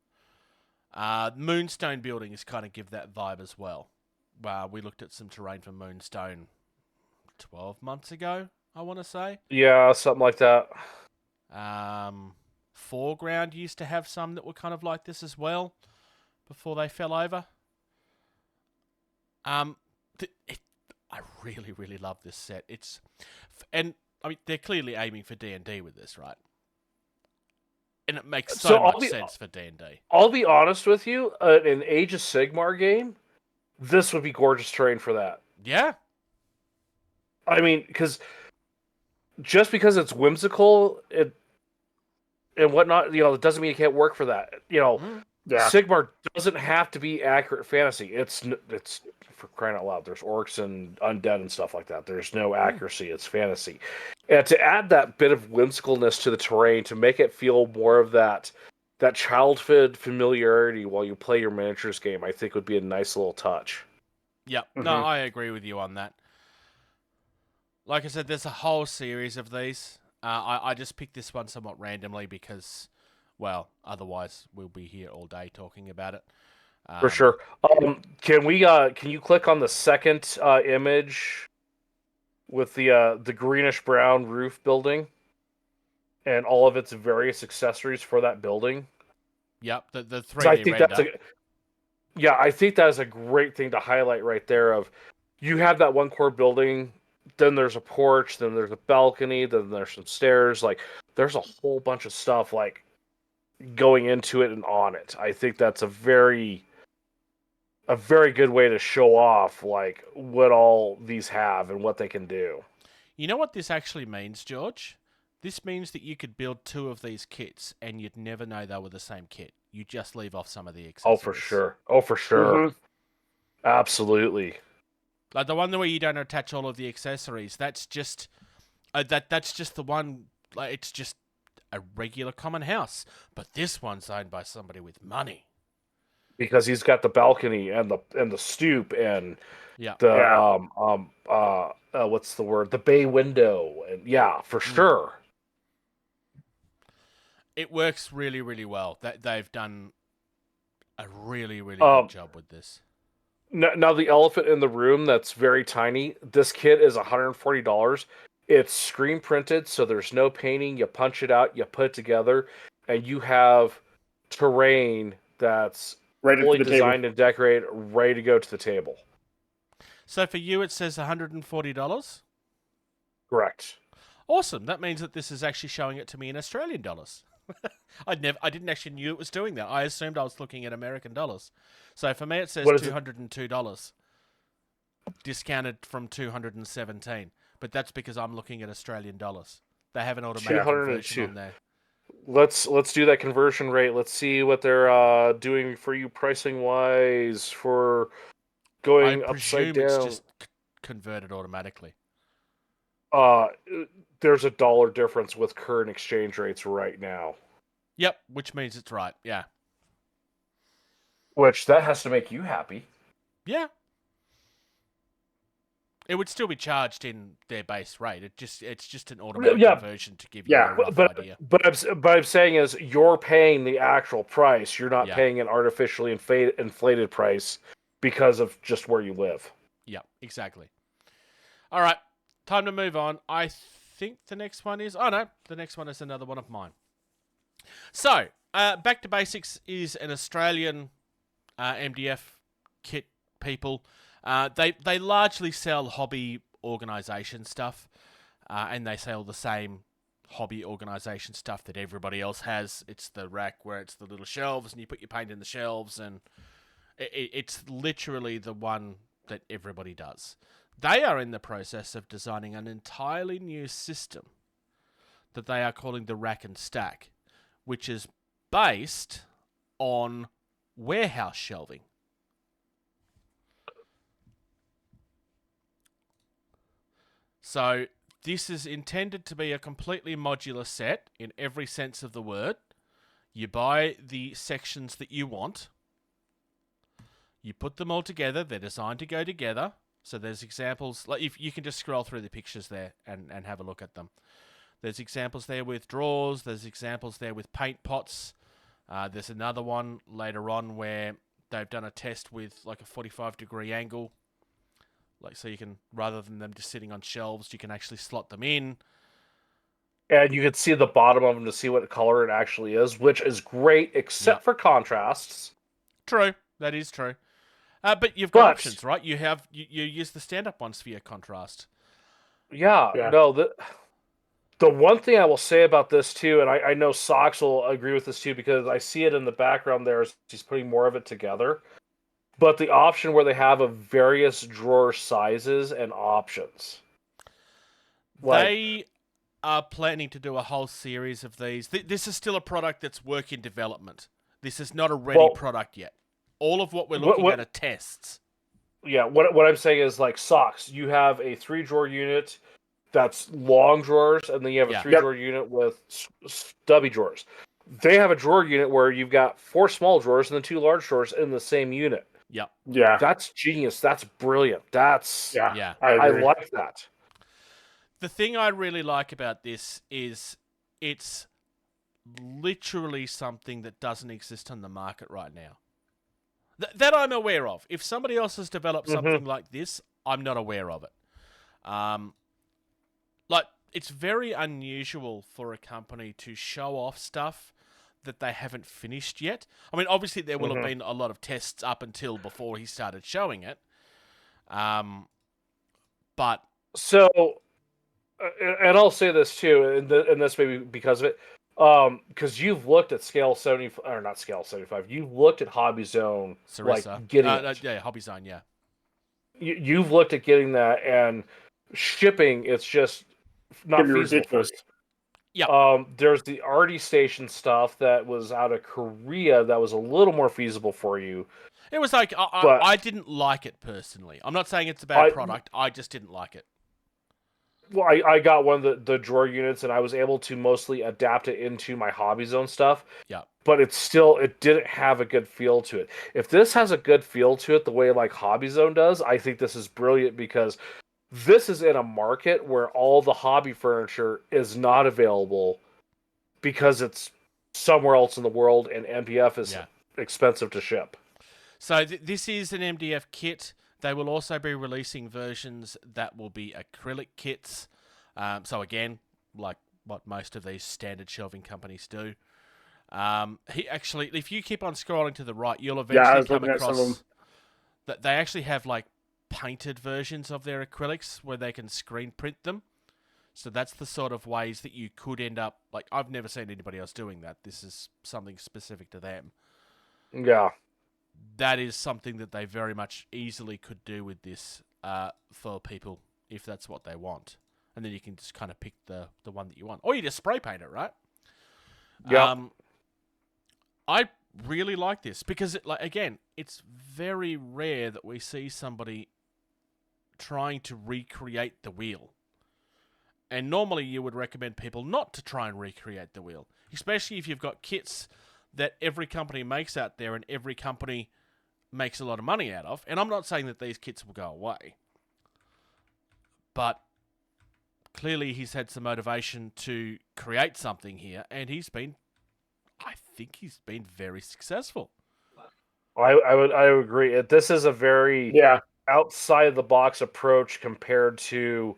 Moonstone buildings kind of give that vibe as well. We looked at some terrain for Moonstone 12 months ago, I want to say. Yeah, something like that. Foreground used to have some that were kind of like this as well before they fell over. I really, really love this set. And I mean, they're clearly aiming for D&D with this, right? And it makes so much sense for D&D. I'll be honest with you, an Age of Sigmar game, this would be gorgeous terrain for that. Yeah. I mean, just because it's whimsical and whatnot, it doesn't mean it can't work for that. Sigmar doesn't have to be accurate fantasy. It's for crying out loud. There's orcs and undead and stuff like that. There's no accuracy. It's fantasy. And to add that bit of whimsicalness to the terrain, to make it feel more of that childhood familiarity while you play your miniatures game, I think would be a nice little touch. Yep. No, I agree with you on that. Like I said, there's a whole series of these. I just picked this one somewhat randomly because, well, otherwise we'll be here all day talking about it. For sure. Can you click on the second image with the greenish brown roof building and all of its various accessories for that building? Yep, the 3D render. I think that is a great thing to highlight right there. Of you have that one core building, then there's a porch, then there's a balcony, then there's some stairs. Like there's a whole bunch of stuff like going into it and on it. I think that's a very good way to show off like what all these have and what they can do. You know what this actually means, George? This means that you could build 2 of these kits and you'd never know they were the same kit. You just leave off some of the accessories. Oh, for sure. Absolutely. Like the one where you don't attach all of the accessories, that's just that's just the one like it's just a regular common house, but this one's owned by somebody with money. Because he's got the balcony and the stoop and Yeah. the what's the word? The bay window, and yeah, for sure. It works really, really well. They've done a really, really good job with this. Now the elephant in the room that's very tiny. This kit is $140. It's screen printed, so there's no painting. You punch it out, you put it together, and you have terrain that's Right fully to the designed table. and decorated, ready to go to the table. So for you, it says $140. Correct. Awesome. That means that this is actually showing it to me in Australian dollars. I didn't actually knew it was doing that. I assumed I was looking at American dollars. So for me, it says What is it? $202, discounted from $217. But that's because I'm looking at Australian dollars. They have an automatic conversion on there. Let's do that conversion rate. Let's see what they're doing for you pricing wise for going I upside presume down. it's just converted automatically. There's a dollar difference with current exchange rates right now. Yep, which means it's right. Yeah. Which that has to make you happy. Yeah. It would still be charged in their base rate. It's just an automatic conversion to give you a rough idea. But I'm saying is you're paying the actual price. You're not paying an artificially inflated price because of just where you live. Yeah, exactly. All right, time to move on. I think the next one is... Oh, no, the next one is another one of mine. So, Back to Basics is an Australian MDF kit, people. They largely sell hobby organisation stuff, and they sell the same hobby organisation stuff that everybody else has. It's the rack where it's the little shelves, and you put your paint in the shelves, and it's literally the one that everybody does. They are in the process of designing an entirely new system that they are calling the Rack and Stack, which is based on warehouse shelving. So this is intended to be a completely modular set in every sense of the word. You buy the sections that you want. You put them all together. They're designed to go together. So there's examples, like if you can just scroll through the pictures there and have a look at them. There's examples there with drawers. There's examples there with paint pots. There's another one later on where they've done a test with like a 45-degree angle. Like, so you can, rather than them just sitting on shelves, you can actually slot them in. And you can see the bottom of them to see what color it actually is, which is great, except for contrasts. True. That is true. But you've got options, right? You use the stand-up ones for your contrast. Yeah. No, the one thing I will say about this, too, and I know Socks will agree with this, too, because I see it in the background there, he's putting more of it together. But the option where they have a various drawer sizes and options. They are planning to do a whole series of these. This is still a product that's work in development. This is not a ready product yet. All of what we're looking at are tests. Yeah, what I'm saying is, like, Socks, you have a 3-drawer unit that's long drawers, and then you have a 3-drawer unit with stubby drawers. They have a drawer unit where you've got 4 small drawers and then 2 large drawers in the same unit. Yep. Yeah. That's genius. That's brilliant. Yeah. I like that. The thing I really like about this is it's literally something that doesn't exist on the market right now. That I'm aware of. If somebody else has developed something like this, I'm not aware of it. Like, it's very unusual for a company to show off stuff that they haven't finished yet. I mean, obviously there will have been a lot of tests up until before he started showing it. But so, and I'll say this too, and this may be because of it, because you've looked at Scale 75, or not Scale 75. You've looked at Hobby Zone, Sarissa. like getting it. Yeah, Hobby Zone, yeah. You've looked at getting that, and shipping. It's just not feasible. Ridiculous. Yeah. There's the Artie Station stuff that was out of Korea that was a little more feasible for you. It was like, I didn't like it personally. I'm not saying it's a bad product. I just didn't like it. well, I got one of the drawer units, and I was able to mostly adapt it into my Hobby Zone stuff. Yeah. But it didn't have a good feel to it. If this has a good feel to it, the way like Hobby Zone does, I think this is brilliant because this is in a market where all the hobby furniture is not available because it's somewhere else in the world, and MDF is expensive to ship. So this is an MDF kit. They will also be releasing versions that will be acrylic kits. So again, like what most of these standard shelving companies do. He actually, if you keep on scrolling to the right, you'll eventually come across that they actually have like painted versions of their acrylics where they can screen print them. So that's the sort of ways that you could end up, like, I've never seen anybody else doing that. This is something specific to them. Yeah. That is something that they very much easily could do with this for people if that's what they want. And then you can just kind of pick the one that you want. Or you just spray paint it, right? Yeah. I really like this because, again, it's very rare that we see somebody trying to recreate the wheel. And normally you would recommend people not to try and recreate the wheel, especially if you've got kits that every company makes out there and every company makes a lot of money out of. And I'm not saying that these kits will go away, but clearly he's had some motivation to create something here, and I think he's been very successful. I would agree. This is a very outside of the box approach compared to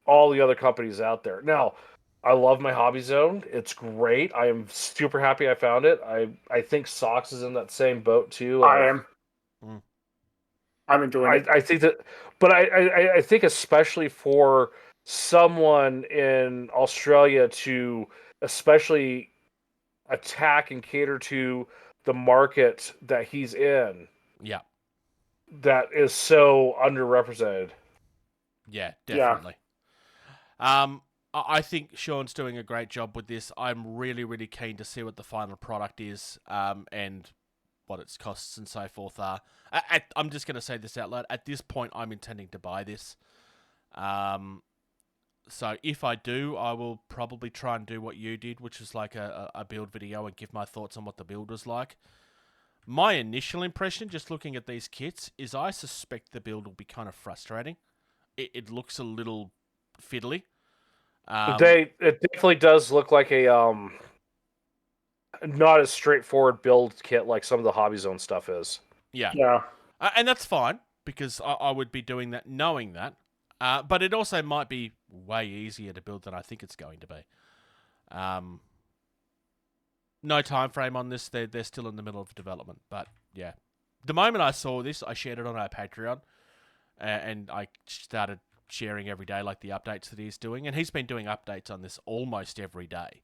all the other companies out there. Now, I love my Hobby Zone. It's great. I am super happy I found it. I think Socks is in that same boat too. I am. I'm enjoying it. I think that, but I think especially for someone in Australia to especially attack and cater to the market that he's in. Yeah. That is so underrepresented. Yeah, definitely. Yeah. I think Sean's doing a great job with this. I'm really, really keen to see what the final product is, and what its costs and so forth are. I'm just going to say this out loud. At this point, I'm intending to buy this. So if I do, I will probably try and do what you did, which is like a build video and give my thoughts on what the build was like. My initial impression, just looking at these kits, is I suspect the build will be kind of frustrating. It looks a little fiddly. It definitely does look like a not as straightforward build kit like some of the Hobby Zone stuff is. Yeah. And that's fine, because I would be doing that knowing that. But it also might be way easier to build than I think it's going to be. No time frame on this. They're still in the middle of development. But yeah, the moment I saw this, I shared it on our Patreon, and I started sharing every day, like the updates that he's doing. And he's been doing updates on this almost every day,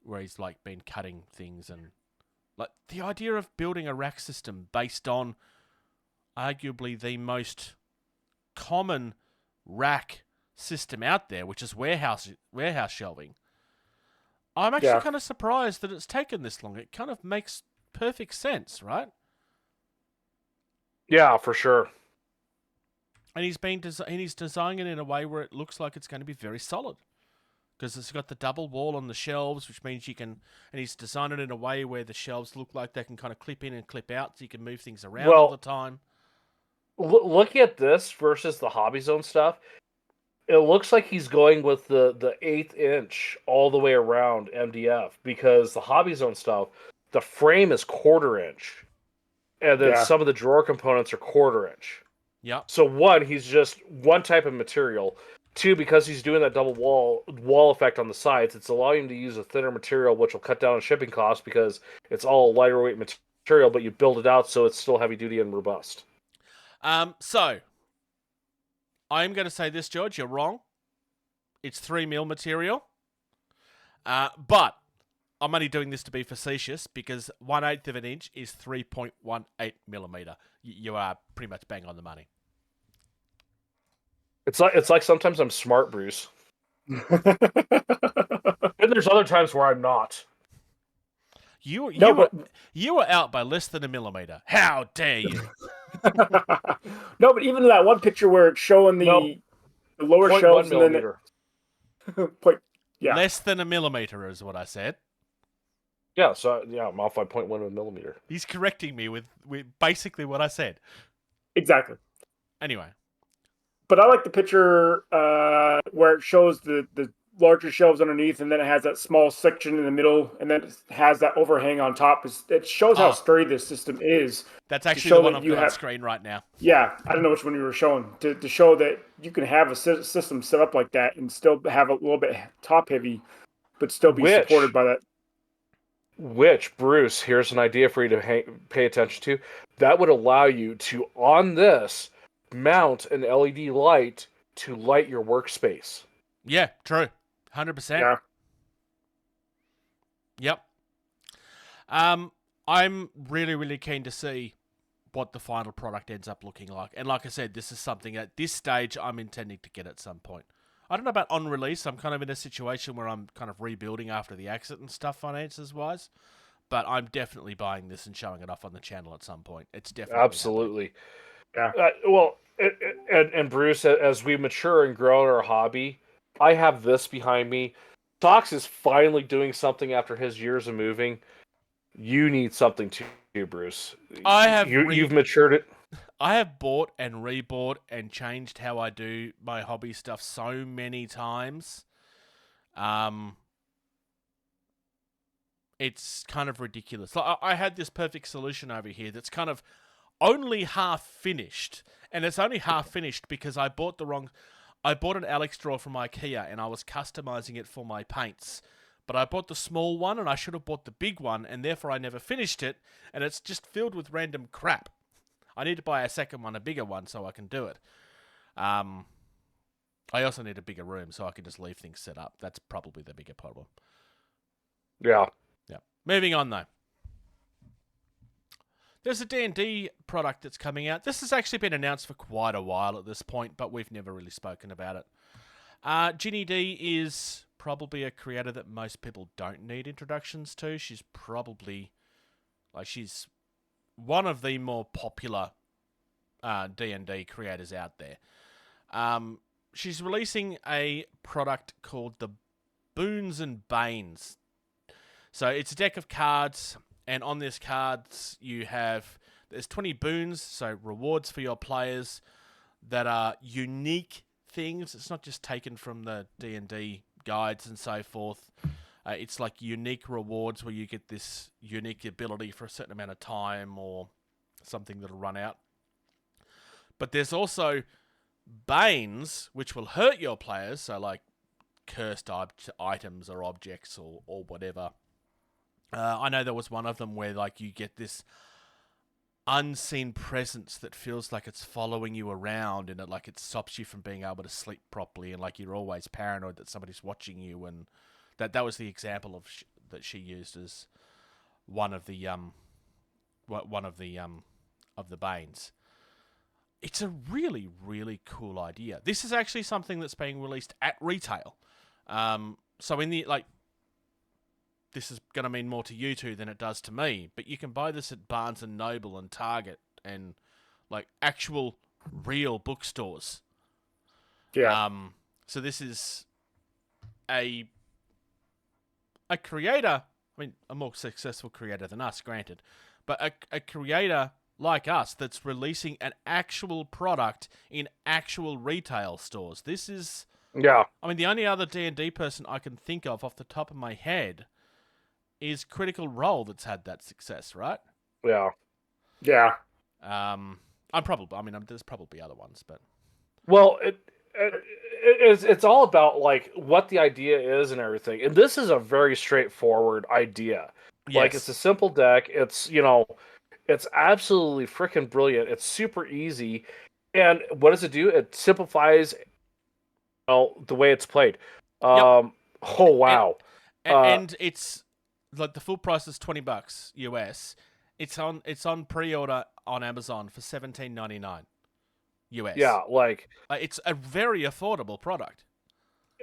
where he's like been cutting things, and like the idea of building a rack system based on arguably the most common rack system out there, which is warehouse shelving. I'm actually kind of surprised that it's taken this long. It kind of makes perfect sense, right? Yeah, for sure. And he's designing it in a way where it looks like it's going to be very solid, because it's got the double wall on the shelves, which means you can. And he's designed it in a way where the shelves look like they can kind of clip in and clip out, so you can move things around all the time. Looking at this versus the Hobby Zone stuff, it looks like he's going with the 1/8 inch all the way around MDF, because the Hobby Zone stuff, the frame is 1/4 inch, and then some of the drawer components are 1/4 inch. Yeah. So one, he's just one type of material. Two, because he's doing that double wall effect on the sides, it's allowing him to use a thinner material, which will cut down on shipping costs because it's all lighter weight material, but you build it out so it's still heavy duty and robust. So I'm going to say this, George. You're wrong. It's 3mm material. But I'm only doing this to be facetious, because 1/8 of an inch is 3.18mm. You are pretty much bang on the money. It's like sometimes I'm smart, Bruce. And there's other times where I'm not. You were out by less than a millimeter. How dare you? No, but even that one picture where it's showing the the lower 0.1 shelves, and then millimeter. yeah, Less than a millimeter is what I said. Yeah, so I'm off by 0.1 millimeter. He's correcting me with basically what I said. exactly. Anyway. But I like the picture where it shows the larger shelves underneath, and then it has that small section in the middle, and then it has that overhang on top. It shows how sturdy this system is. That's actually the one I've got on screen right now. Yeah, I don't know which one you were showing. To show that you can have a system set up like that and still have a little bit top heavy, but still be supported by that. Which, Bruce, here's an idea for you to pay attention to. That would allow you to, on this, mount an LED light to light your workspace. Yeah, true. 100%. Yeah. Yep. I'm really, really keen to see what the final product ends up looking like. And like I said, this is something at this stage I'm intending to get at some point. I don't know about on release. I'm kind of in a situation where I'm kind of rebuilding after the accident and stuff finances-wise. But I'm definitely buying this and showing it off on the channel at some point. It's definitely absolutely. Yeah. And Bruce, as we mature and grow in our hobby, I have this behind me. Sox is finally doing something after his years of moving. You need something too, Bruce. You've matured it. I have bought and rebought and changed how I do my hobby stuff so many times. It's kind of ridiculous. Like, I had this perfect solution over here that's kind of only half finished. And it's only half finished because I bought an Alex drawer from IKEA and I was customizing it for my paints. But I bought the small one and I should have bought the big one, and therefore I never finished it, and it's just filled with random crap. I need to buy a second one, a bigger one, so I can do it. I also need a bigger room so I can just leave things set up. That's probably the bigger problem. Yeah. Yeah. Moving on, though. There's a D&D product that's coming out. This has actually been announced for quite a while at this point, but we've never really spoken about it. Ginny D is probably a creator that most people don't need introductions to. She's probably, she's one of the more popular D&D creators out there. She's releasing a product called the Boons and Banes. So it's a deck of cards, and on this cards there's 20 boons, so rewards for your players that are unique things. It's not just taken from the D&D guides and so forth. It's like unique rewards where you get this unique ability for a certain amount of time or something that'll run out. But there's also banes, which will hurt your players, so like cursed items or objects or whatever. I know there was one of them where you get this unseen presence that feels like it's following you around, and it stops you from being able to sleep properly, and you're always paranoid that somebody's watching you, and that was the example of that she used as one of the banes. It's a really, really cool idea. This is actually something that's being released at retail. So in the this is going to mean more to you two than it does to me, but you can buy this at Barnes & Noble and Target and actual real bookstores. Yeah. So this is a creator, a more successful creator than us, granted, but a creator like us that's releasing an actual product in actual retail stores. This is... Yeah. the only other D&D person I can think of off the top of my head is Critical Role that's had that success, right? Yeah. Yeah. There's probably other ones, but... Well, it's all about what the idea is and everything. And this is a very straightforward idea. Yes. It's a simple deck. It's, it's absolutely freaking brilliant. It's super easy. And what does it do? It simplifies the way it's played. Yep. Oh, wow. And it's the full price is $20 US. It's on pre-order on Amazon for $17.99 US. Yeah, it's a very affordable product.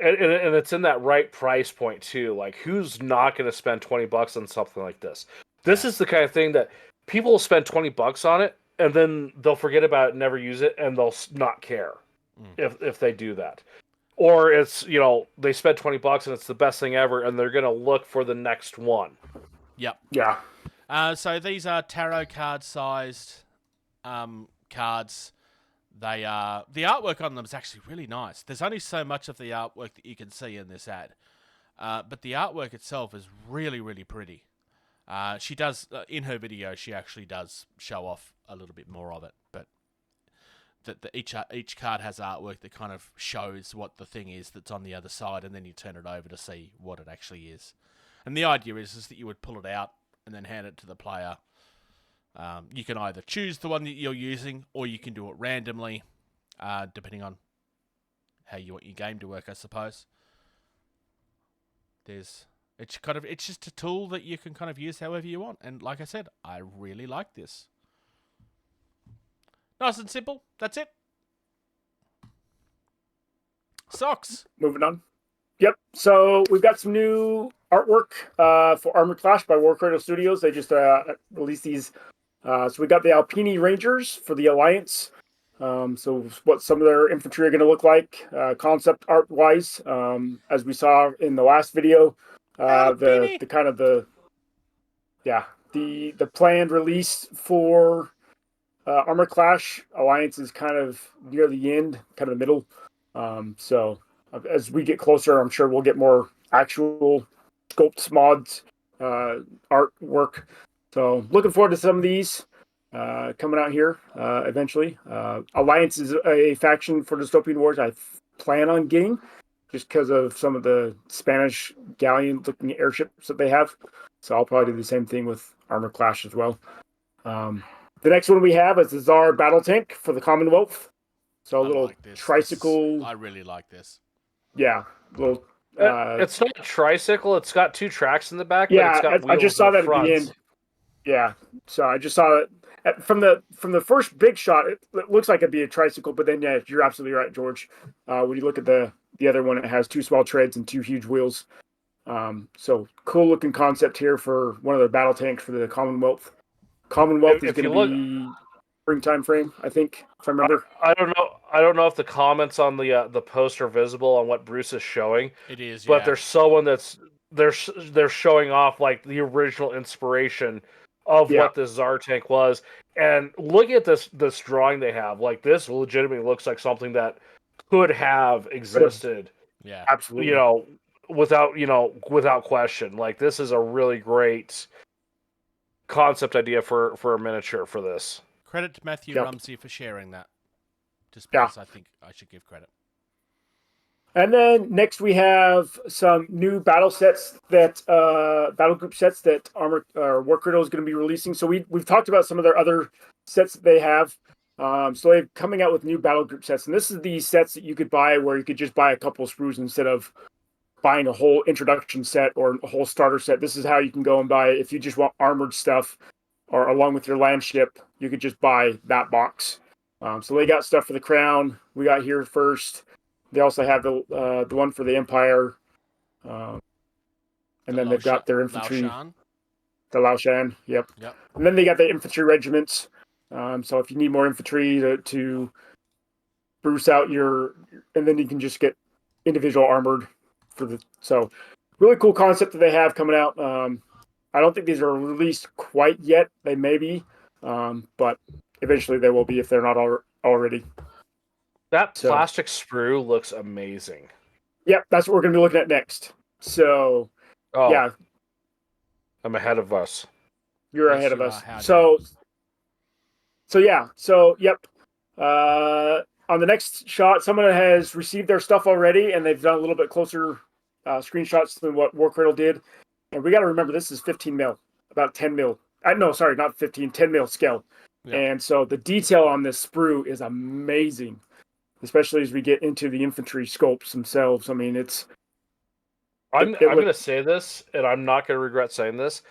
And it's in that right price point too. Who's not going to spend $20 on something like this? This is the kind of thing that people will spend $20 on it, and then they'll forget about it, never use it, and they'll not care. if they do that. Or it's, they spend $20 and it's the best thing ever, and they're going to look for the next one. Yep. Yeah. So these are tarot card sized cards. They the artwork on them is actually really nice. There's only so much of the artwork that you can see in this ad, but the artwork itself is really, really pretty. She does in her video. She actually does show off a little bit more of it, but each card has artwork that kind of shows what the thing is that's on the other side, and then you turn it over to see what it actually is. And the idea is that you would pull it out and then hand it to the player. You can either choose the one that you're using, or you can do it randomly, depending on how you want your game to work, I suppose. It's just a tool that you can kind of use however you want. And like I said, I really like this. Nice and simple. That's it. Socks. Moving on. Yep. So we've got some new artwork for Armored Clash by War Cradle Studios. They just released these. So we got the Alpini Rangers for the Alliance. So what some of their infantry are going to look like, concept art wise, as we saw in the last video. The planned release for Armor Clash Alliance is kind of near the end, kind of the middle. So as we get closer, I'm sure we'll get more actual sculpts, mods, artwork. So looking forward to some of these coming out here eventually. Alliance is a faction for Dystopian Wars I plan on getting, just because of some of the Spanish galleon-looking airships that they have. So I'll probably do the same thing with Armor Clash as well. The next one we have is the Tsar Battle Tank for the Commonwealth. So a little tricycle. I really like this. Yeah, little. It's not a tricycle. It's got two tracks in the back. Yeah, but it's got I just saw that front. at the end. Yeah, so I just saw it from the first big shot. It looks like it'd be a tricycle, but then yeah, you're absolutely right, George. When you look at the other one, it has two small treads and two huge wheels. So cool looking concept here for one of the battle tanks for the Commonwealth. Commonwealth is going to be springtime frame, I think, if I remember. I don't know. I don't know if the comments on the post are visible on what Bruce is showing. It is, but yeah. there's someone they're showing off like the original inspiration of what this Tsar tank was. And look at this drawing they have. Like, this legitimately looks like something that could have existed. Yeah, absolutely. Without question. Like, this is a really great concept idea for a miniature for this. Credit to Matthew Rumsey for sharing that. Just because I think I should give credit. And then next we have some new battle sets that battle group sets that War Cradle is going to be releasing. So we've talked about some of their other sets that they have. So they're coming out with new battle group sets, and this is the sets that you could buy where you could just buy a couple of sprues instead of buying a whole introduction set or a whole starter set. This is how you can go and buy it. If you just want armored stuff or along with your land ship, you could just buy that box. So they got stuff for the Crown. We got here first. They also have the one for the Empire. And then they've got their infantry. The Laoshan, yep. And then they got the infantry regiments. So if you need more infantry to spruce out and then you can just get individual armored so really cool concept that they have coming out. I don't think these are released quite yet. They may be, but eventually they will be if they're not already. That plastic sprue looks amazing. Yep, that's what we're going to be looking at next. So, yeah. I'm ahead of us. You're ahead of us. So, yep. On the next shot, someone has received their stuff already, and they've done a little bit closer screenshots than what War Cradle did. And we got to remember, this is 15 mil, about 10 mil. No, sorry, not 15, 10 mil scale. Yep. And so the detail on this sprue is amazing, especially as we get into the infantry sculpts themselves. I mean, I'm going to say this, and I'm not going to regret saying this.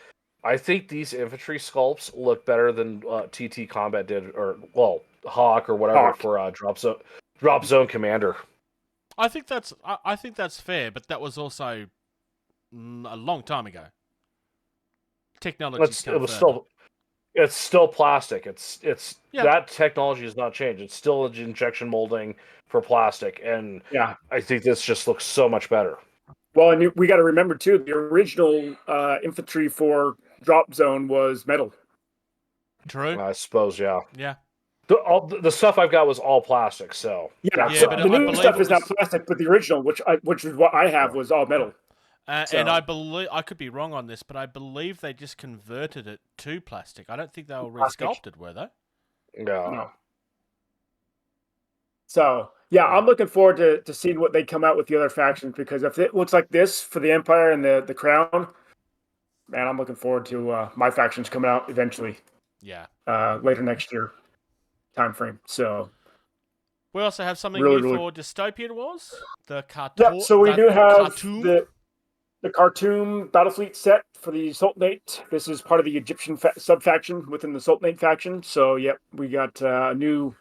I think these infantry sculpts look better than TT Combat did, or Hawk or whatever for Drop Zone Commander. I think that's fair, but that was also a long time ago. Technology. It's still plastic. It's Yeah. That technology has not changed. It's still injection molding for plastic, and Yeah. I think this just looks so much better. Well, and we got to remember too, the original infantry for drop zone was metal. True. I suppose, yeah. Yeah. The stuff I've got was all plastic, so Yeah, Yeah, so but the I new believe stuff it is not was- plastic, but the original, which is what I have, was all metal. So- And I believe, I could be wrong on this, but I believe they just converted it to plastic. I don't think they were Plastic. resculpted, were they? no. No. So yeah, I'm looking forward to seeing what they come out with the other factions, because if it looks like this for the Empire and the Crown, man, I'm looking forward to my factions coming out eventually Yeah. later next year time frame. So We also have something Really, new really- for Dystopian Wars. The cartoon. yeah, so we do have cartoon. the cartoon Battlefleet set for the Sultanate. This is part of the Egyptian sub-faction within the Sultanate faction. So yep, we got a new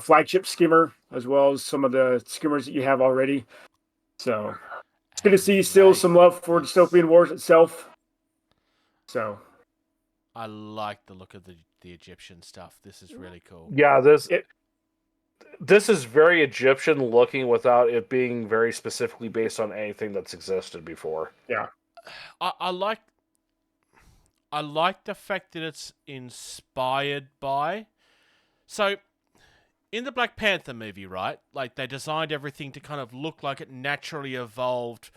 flagship skimmer, as well as some of the skimmers that you have already. So it's good to see still some love for Dystopian Wars itself. So I like the look of the Egyptian stuff. This is really cool. Yeah, this is very Egyptian looking without it being very specifically based on anything that's existed before. I like the fact that it's inspired by. So, in the Black Panther movie, right? Like, they designed everything to kind of look like it naturally evolved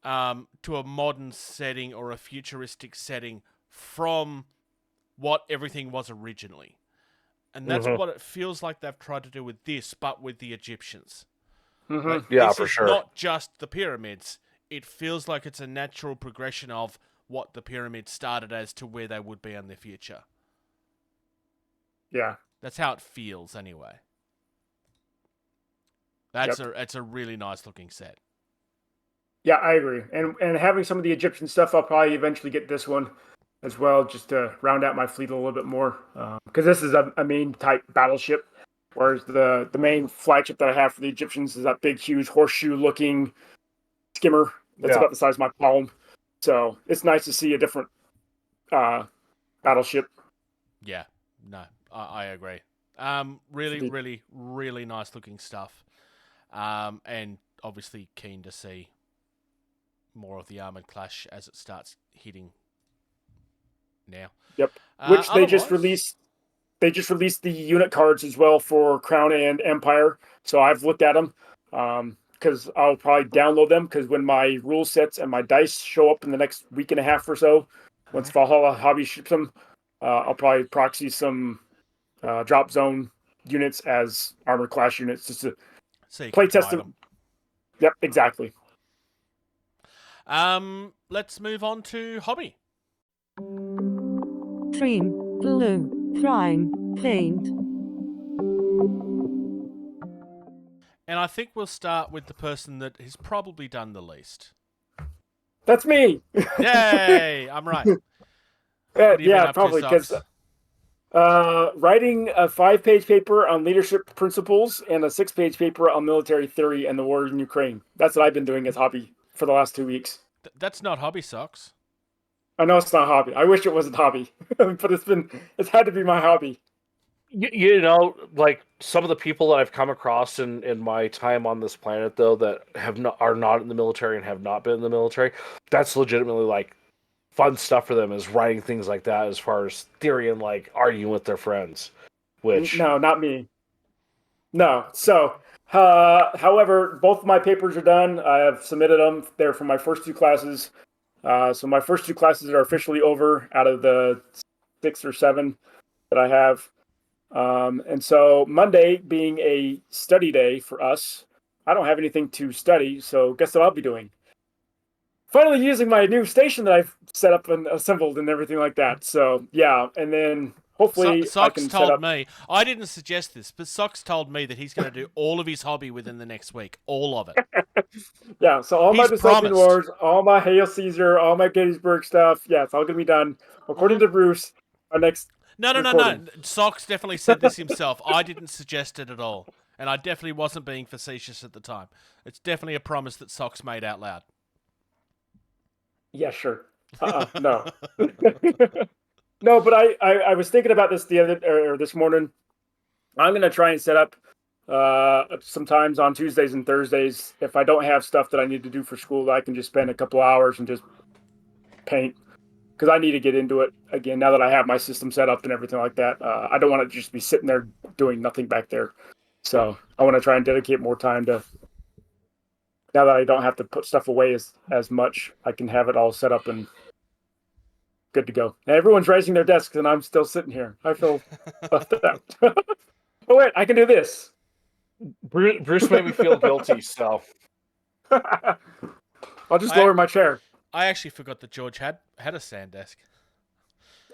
to a modern setting or a futuristic setting from what everything was originally. And that's what it feels like they've tried to do with this, but with the Egyptians. Like, Yeah, this for is sure. not just the pyramids. It feels like it's a natural progression of what the pyramids started as to where they would be in the future. yeah, That's how it feels, anyway. It's a really nice looking set. yeah, I agree. And having some of the Egyptian stuff, I'll probably eventually get this one as well, just to round out my fleet a little bit more. Because this is a main type battleship, whereas the main flagship that I have for the Egyptians is that big, huge horseshoe-looking skimmer that's Yeah. about the size of my palm. So it's nice to see a different battleship. Yeah, no, I agree. Really, Indeed. really, really nice looking stuff. And obviously keen to see more of the armored clash as it starts hitting now. Yep. Which they just Otherwise- released. They just released the unit cards as well for Crown and Empire. So I've looked at them because I'll probably download them, because when my rule sets and my dice show up in the next week and a half or so, once Valhalla Hobby ships them, I'll probably proxy some drop zone units as armor class units just to So you play can test try them. Yep, exactly. Let's move on to hobby. Cream, glue, prime, paint. And I think we'll start with the person that has probably done the least. That's me. Yay! I'm right. What have you been Yeah, up to, probably, because Socks? writing a 5-page paper on leadership principles and a 6-page paper on military theory and the war in Ukraine. That's what I've been doing as hobby for the last 2 weeks. That's not hobby, Socks. I know it's not a hobby. I wish it wasn't hobby, but it's had to be my hobby. You know, like some of the people that I've come across in my time on this planet, though, that are not in the military and have not been in the military, that's legitimately like fun stuff for them, is writing things like that as far as theory and like arguing with their friends. Which No, not me. No. So, however, both of my papers are done. I have submitted them. They're for my first 2 classes. So my first 2 classes are officially over out of the 6 or 7 that I have. And so Monday being a study day for us, I don't have anything to study. So guess what I'll be doing? Finally using my new station that I've set up and assembled and everything like that. So yeah, and then hopefully I Socks can set told up. me. I didn't suggest this, but Socks told me that he's going to do all of his hobby within the next week. All of it. Yeah, so all my He's Dystopian promised. Wars, all my Hail Caesar, all my Gettysburg stuff, yeah, it's all going to be done. According to Bruce, our next... No. recording. Socks definitely said this himself. I didn't suggest it at all. And I definitely wasn't being facetious at the time. It's definitely a promise that Socks made out loud. Yeah, sure. No. No, but I was thinking about this this morning. I'm gonna try and set up sometimes on Tuesdays and Thursdays if I don't have stuff that I need to do for school. I can just spend a couple hours and just paint because I need to get into it again now that I have my system set up and everything like that. I don't want to just be sitting there doing nothing back there. So I want to try and dedicate more time to. Now that I don't have to put stuff away as much, I can have it all set up and good to go. And everyone's raising their desks, and I'm still sitting here. I feel left out. Oh wait, I can do this. Bruce made me feel guilty, so I'll just lower my chair. I actually forgot that George had a sand desk.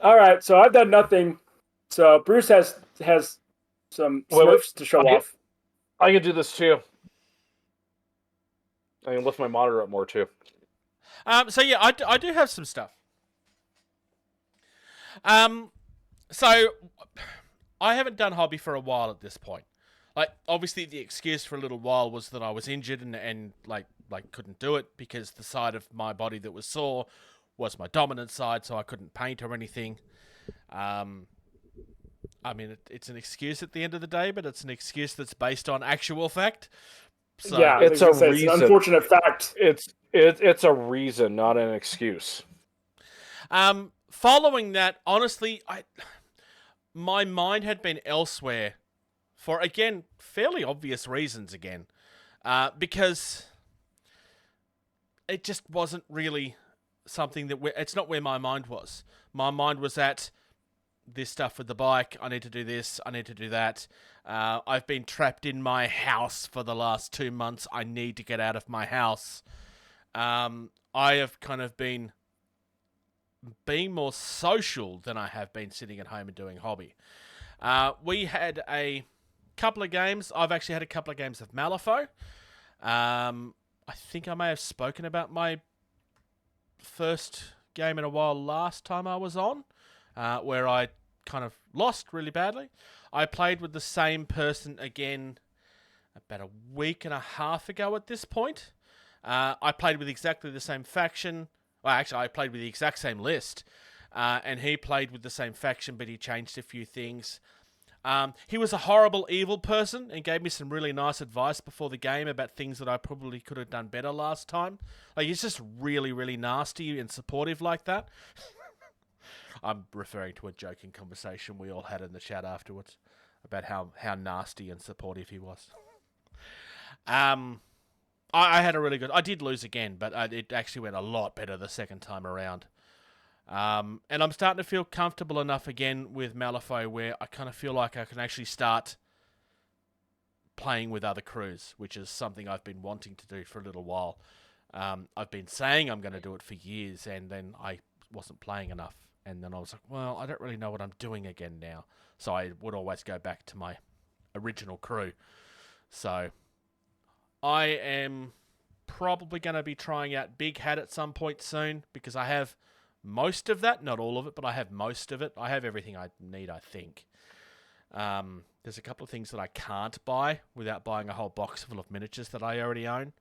All right, so I've done nothing. So Bruce has some Smurfs to show off. I can do this too. I can lift my monitor up more too. So yeah, I do have some stuff. So I haven't done hobby for a while at this point. Like, obviously the excuse for a little while was that I was injured and like couldn't do it because the side of my body that was sore was my dominant side, so I couldn't paint or anything. I mean, it's an excuse at the end of the day, but it's an excuse that's based on actual fact. So, yeah, it's a reason. It's an unfortunate fact. It's a reason, not an excuse. Following that, honestly, my mind had been elsewhere for, again, fairly obvious reasons again. Because it just wasn't really something it's not where my mind was. My mind was at this stuff with the bike. I need to do this. I need to do that. I've been trapped in my house for the last 2 months. I need to get out of my house. I have kind of been being more social than I have been sitting at home and doing hobby. We had a couple of games. I've actually had a couple of games of Malifaux. I think I may have spoken about my first game in a while last time I was on, where I kind of lost really badly. I played with the same person again about a week and a half ago at this point. I played with exactly the same faction. Well, actually, I played with the exact same list, and he played with the same faction, but he changed a few things. He was a horrible, evil person and gave me some really nice advice before the game about things that I probably could have done better last time. Like, he's just really, really nasty and supportive like that. I'm referring to a joking conversation we all had in the chat afterwards about how nasty and supportive he was. I had a really good... I did lose again, but it actually went a lot better the second time around. And I'm starting to feel comfortable enough again with Malifaux where I kind of feel like I can actually start playing with other crews, which is something I've been wanting to do for a little while. I've been saying I'm going to do it for years, and then I wasn't playing enough. And then I was like, well, I don't really know what I'm doing again now. So I would always go back to my original crew. So I am probably going to be trying out Big Hat at some point soon because I have most of that. Not all of it, but I have most of it. I have everything I need, I think. There's a couple of things that I can't buy without buying a whole box full of miniatures that I already own,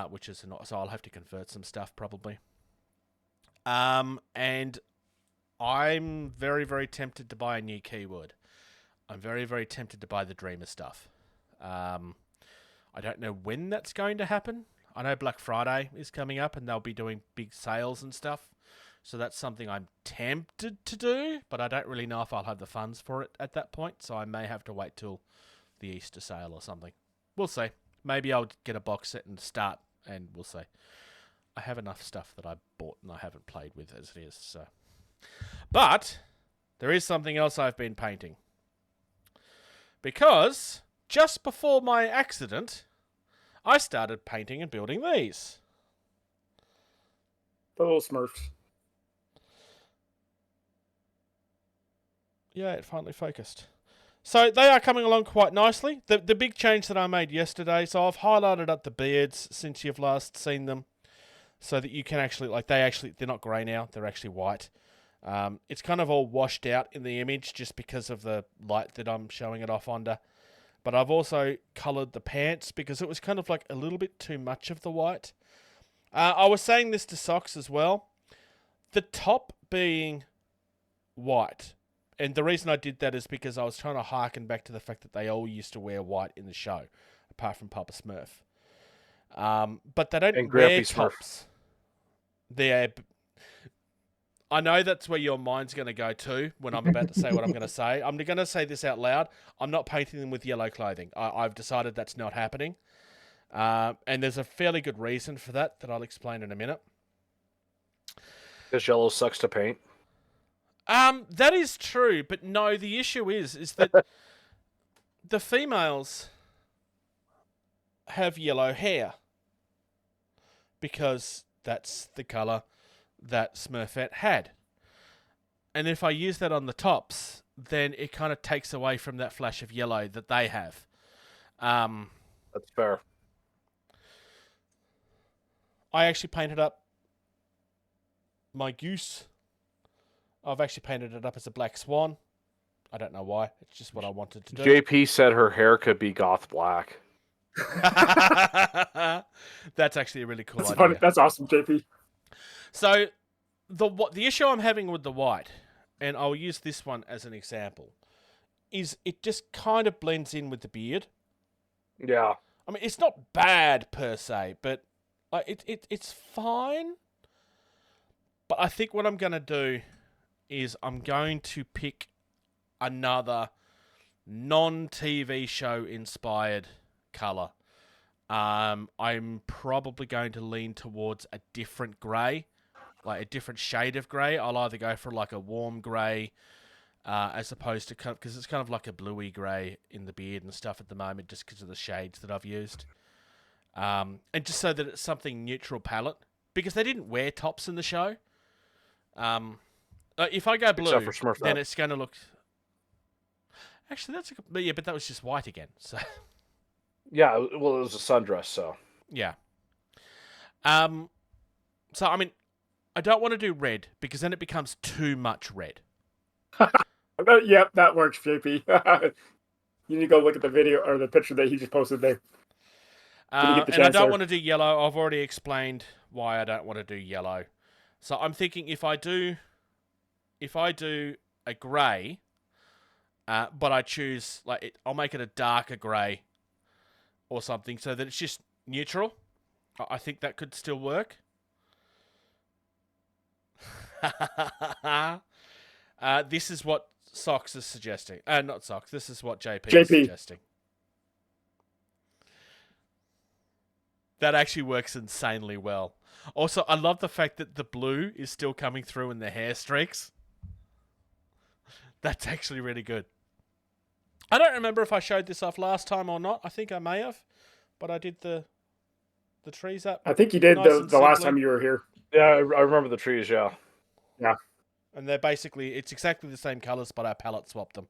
which is not, so I'll have to convert some stuff probably. And I'm very, very tempted to buy a new keyword. I'm very, very tempted to buy the Dreamer stuff. I don't know when that's going to happen. I know Black Friday is coming up and they'll be doing big sales and stuff. So that's something I'm tempted to do, but I don't really know if I'll have the funds for it at that point. So I may have to wait till the Easter sale or something. We'll see. Maybe I'll get a box set and start, and we'll see. I have enough stuff that I bought and I haven't played with as it is. So, but there is something else I've been painting. Because just before my accident, I started painting and building these. The little Smurfs. Yeah, it finally focused. So they are coming along quite nicely. The big change that I made yesterday, so I've highlighted up the beards since you've last seen them, so that you can actually, they're not grey now, they're actually white. It's kind of all washed out in the image just because of the light that I'm showing it off under. But I've also coloured the pants because it was kind of like a little bit too much of the white. I was saying this to Socks as well. The top being white. And the reason I did that is because I was trying to harken back to the fact that they all used to wear white in the show, apart from Papa Smurf. But they don't And wear Grampy Smurf. tops. I know that's where your mind's going to go to when I'm about to say what I'm going to say. I'm going to say this out loud. I'm not painting them with yellow clothing. I've decided that's not happening. And there's a fairly good reason for that I'll explain in a minute. Because yellow sucks to paint. That is true, but no, the issue is that the females have yellow hair because that's the colour that Smurfette had. And if I use that on the tops, then it kind of takes away from that flash of yellow that they have. That's fair. I actually painted up my goose. I've actually painted it up as a black swan. I don't know why. It's just what I wanted to do. JP said her hair could be goth black. That's actually a really cool That's idea. funny. That's awesome, JP. So the issue I'm having with the white, and I'll use this one as an example, is it just kind of blends in with the beard. Yeah. I mean, it's not bad per se, but it's fine. But I think what I'm going to do is I'm going to pick another non-TV show inspired colour. I'm probably going to lean towards a different grey, like a different shade of grey. I'll either go for like a warm grey, as opposed to, because it's kind of like a bluey grey in the beard and stuff at the moment, just because of the shades that I've used. And just so that it's something neutral palette, because they didn't wear tops in the show. If I go blue, then it's going to look. Actually, but that was just white again. So. Yeah, well, it was a sundress, so. Yeah. So I mean, I don't want to do red because then it becomes too much red. Yep, that works, JP. You need to go look at the video or the picture that he just posted there. And I don't want to do yellow. I've already explained why I don't want to do yellow. So I'm thinking if I do a grey, but I choose I'll make it a darker grey or something so that it's just neutral. I think that could still work. This is what Socks is suggesting. Not Socks. This is what JP is suggesting. That actually works insanely well. Also, I love the fact that the blue is still coming through in the hair streaks. That's actually really good. I don't remember if I showed this off last time or not. I think I may have, but I did the trees up. I think you did the last time you were here. Yeah, I remember the trees, yeah. Yeah. And they're basically, it's exactly the same colours, but I palette swapped them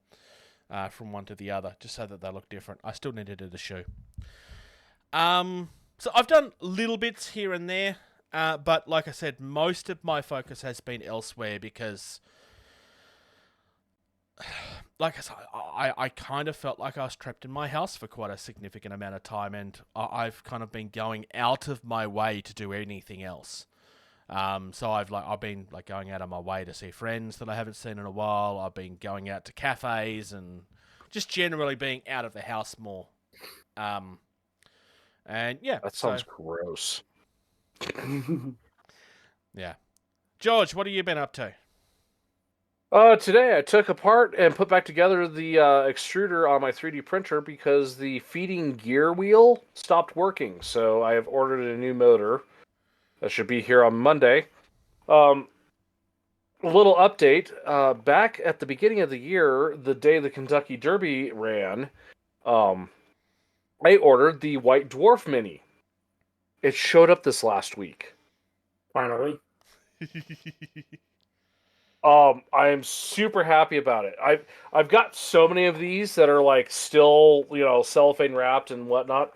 from one to the other, just so that they look different. I still need to do the shoe. So I've done little bits here and there, but like I said, most of my focus has been elsewhere because, like I said, I kind of felt like I was trapped in my house for quite a significant amount of time, and I've kind of been going out of my way to do anything else. So I've been going out of my way to see friends that I haven't seen in a while. I've been going out to cafes and just generally being out of the house more. And yeah, that sounds gross. Yeah, George, what have you been up to? Today I took apart and put back together the extruder on my 3D printer because the feeding gear wheel stopped working. So I have ordered a new motor. That should be here on Monday. A little update. Back at the beginning of the year, the day the Kentucky Derby ran, I ordered the White Dwarf Mini. It showed up this last week. Finally. I am super happy about it. I've got so many of these that are still, cellophane wrapped and whatnot.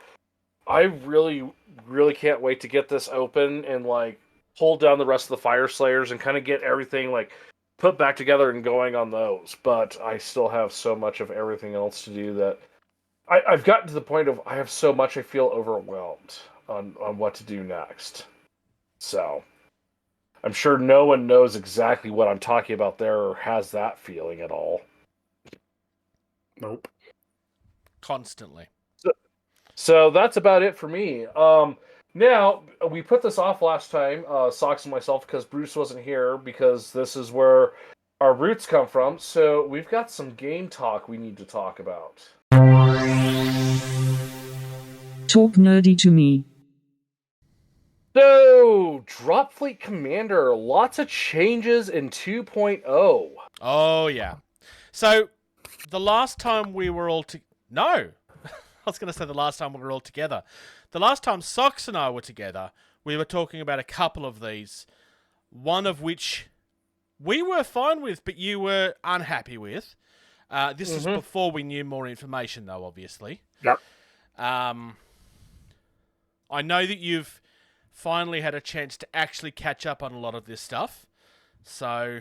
I really, really can't wait to get this open and hold down the rest of the Fire Slayers and kind of get everything put back together and going on those. But I still have so much of everything else to do that I've gotten to the point of I have so much I feel overwhelmed on what to do next. So I'm sure no one knows exactly what I'm talking about there or has that feeling at all. Nope. Constantly. So that's about it for me. Now, we put this off last time, Socks and myself, because Bruce wasn't here, because this is where our roots come from. So we've got some game talk we need to talk about. Talk nerdy to me. So, Dropfleet Commander, lots of changes in 2.0. Oh, yeah. So, the last time we were all No! I was going to say the last time we were all together. The last time Socks and I were together, we were talking about a couple of these. One of which we were fine with, but you were unhappy with. This is before we knew more information, though, obviously. Yep. I know that you've finally had a chance to actually catch up on a lot of this stuff. So,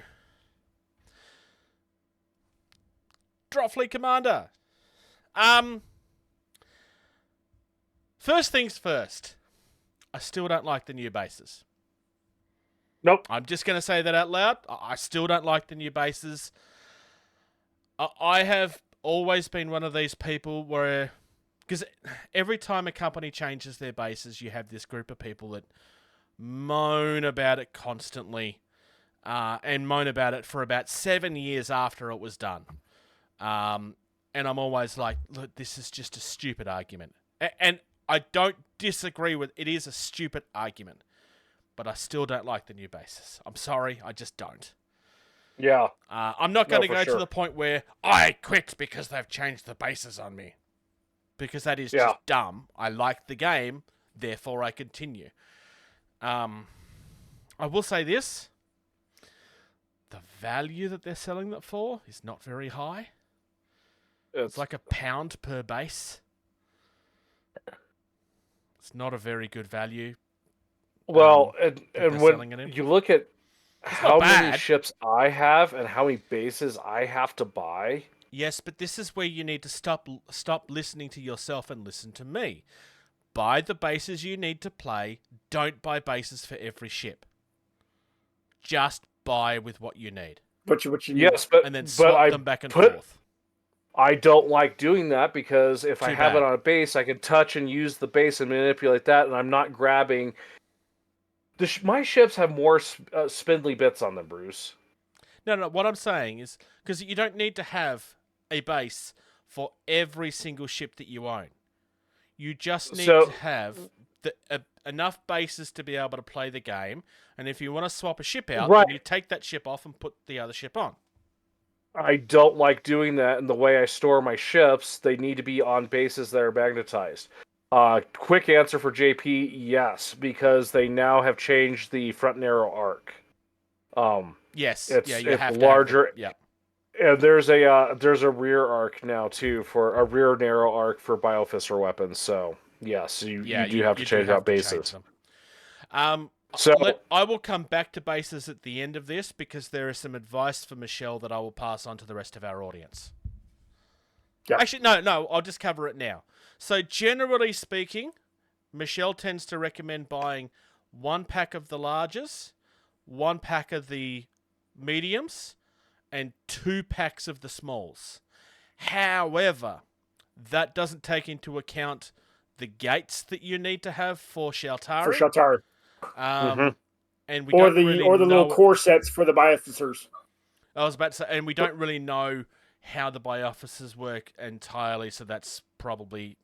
Dropfleet Commander. First things first. I still don't like the new bases. Nope. I'm just going to say that out loud. I still don't like the new bases. I have always been one of these people where... Because every time a company changes their bases, you have this group of people that moan about it constantly. And moan about it for about 7 years after it was done. And I'm always like, look, this is just a stupid argument. And I don't disagree with it. Is a stupid argument. But I still don't like the new bases. I'm sorry, I just don't. Yeah. I'm not going to go sure. to the point where I quit because they've changed the bases on me. Because that is just dumb. I like the game, therefore I continue. I will say this. The value that they're selling that for is not very high. It's like £1 per base. It's not a very good value. Well, and when you look at how many bad. ships I have and how many bases I have to buy... Yes, but this is where you need to stop listening to yourself and listen to me. Buy the bases you need to play. Don't buy bases for every ship. Just buy with what you need. What you need. Yes, but And then swap them back and forth. I don't like doing that because if I Too have bad. it on a base, I can touch and use the base and manipulate that, and I'm not grabbing... My ships have more spindly bits on them, Bruce. No, what I'm saying is... Because you don't need to have a base for every single ship that you own. You just need to have enough bases to be able to play the game, and if you want to swap a ship out, then you take that ship off and put the other ship on. I don't like doing that, and the way I store my ships, they need to be on bases that are magnetized. Quick answer for JP, yes, because they now have changed the front narrow arc. Yes, it's you have larger. To have And there's a rear arc now too, for a rear narrow arc for biofissor weapons. So yes, you do have to change out bases. I will come back to bases at the end of this because there is some advice for Michelle that I will pass on to the rest of our audience. Yep. Actually, no, I'll just cover it now. So generally speaking, Michelle tends to recommend buying 1 pack of the larges, 1 pack of the mediums, and 2 packs of the smalls. However, that doesn't take into account the gates that you need to have for Shaltari. For Shaltari. And we or don't the really or the know... little core sets for the biofficers. I was about to say, and we don't really know how the biofficers work entirely, so that's probably...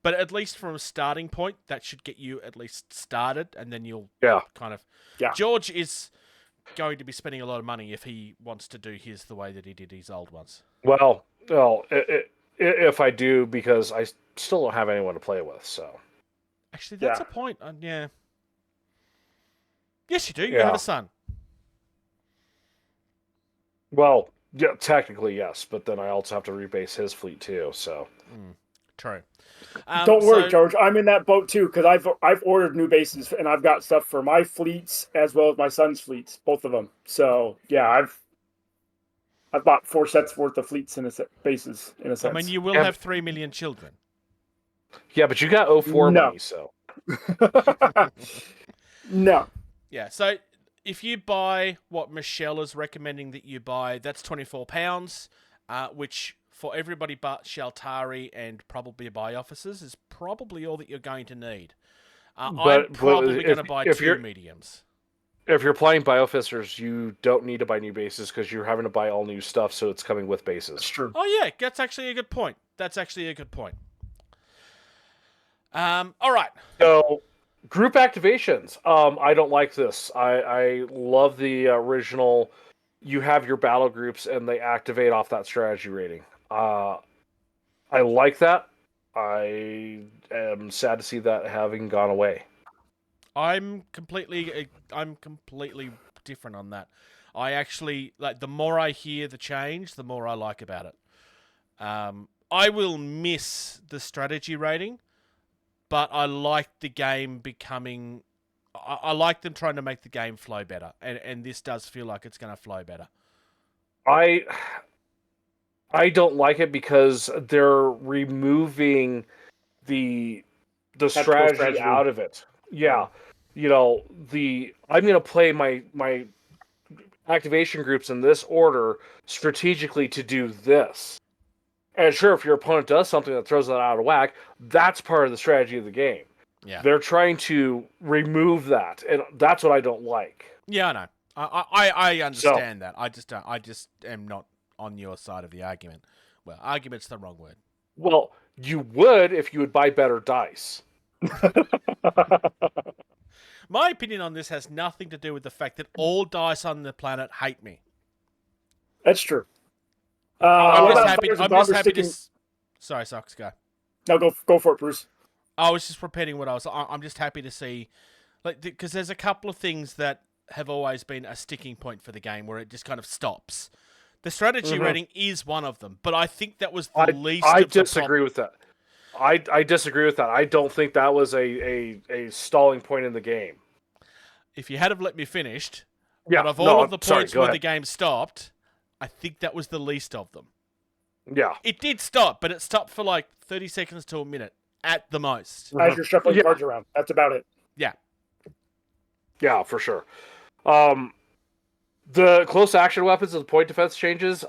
But at least from a starting point, that should get you at least started, and then you'll kind of... Yeah. George is going to be spending a lot of money if he wants to do his the way that he did his old ones. Well, if I do, because I still don't have anyone to play with, so... Actually, that's a point. Yeah. Yes, you do. You have a son. Well, yeah, technically, yes, but then I also have to rebase his fleet, too, so... True. Don't worry, George. I'm in that boat, too, because I've ordered new bases, and I've got stuff for my fleets as well as my son's fleets, both of them. So, yeah, I've bought 4 sets worth of fleets bases, in a sense. I mean, you will have 3 million children. Yeah, but you got 04 money, so... No. Yeah, so if you buy what Michelle is recommending that you buy, that's £24, which for everybody but Shaltari and probably buy officers is probably all that you're going to need. I'm probably going to buy two mediums. If you're playing Biofisters, you don't need to buy new bases because you're having to buy all new stuff, so it's coming with bases. That's true. Oh, yeah, that's actually a good point. All right. So, group activations. I don't like this. I love the original. You have your battle groups, and they activate off that strategy rating. I like that. I am sad to see that having gone away. I'm completely different on that. I actually like the more I hear the change, the more I like about it. I will miss the strategy rating, but I like the game becoming. I like them trying to make the game flow better, and this does feel like it's going to flow better. I don't like it because they're removing the strategy out of it. Yeah. I'm going to play my activation groups in this order strategically to do this. And sure, if your opponent does something that throws that out of whack, that's part of the strategy of the game. Yeah. They're trying to remove that, and that's what I don't like. Yeah, I know. I understand that. I just am not on your side of the argument. Well, argument's the wrong word. Well, you would if you would buy better dice. My opinion on this has nothing to do with the fact that all dice on the planet hate me. That's true. I'm just happy to. Sorry, Sox, go. No, go for it, Bruce. I was just repeating what I'm just happy to see, because there's a couple of things that have always been a sticking point for the game where it just kind of stops. The strategy rating is one of them, but I think that was the least. I disagree with that. I disagree with that. I don't think that was a stalling point in the game. If you had have let me finish, out of all of the points where the game stopped, I think that was the least of them. Yeah. It did stop, but it stopped for like 30 seconds to a minute at the most. As you're shuffling cards around. That's about it. Yeah. Yeah, for sure. The close action weapons and the point defense changes,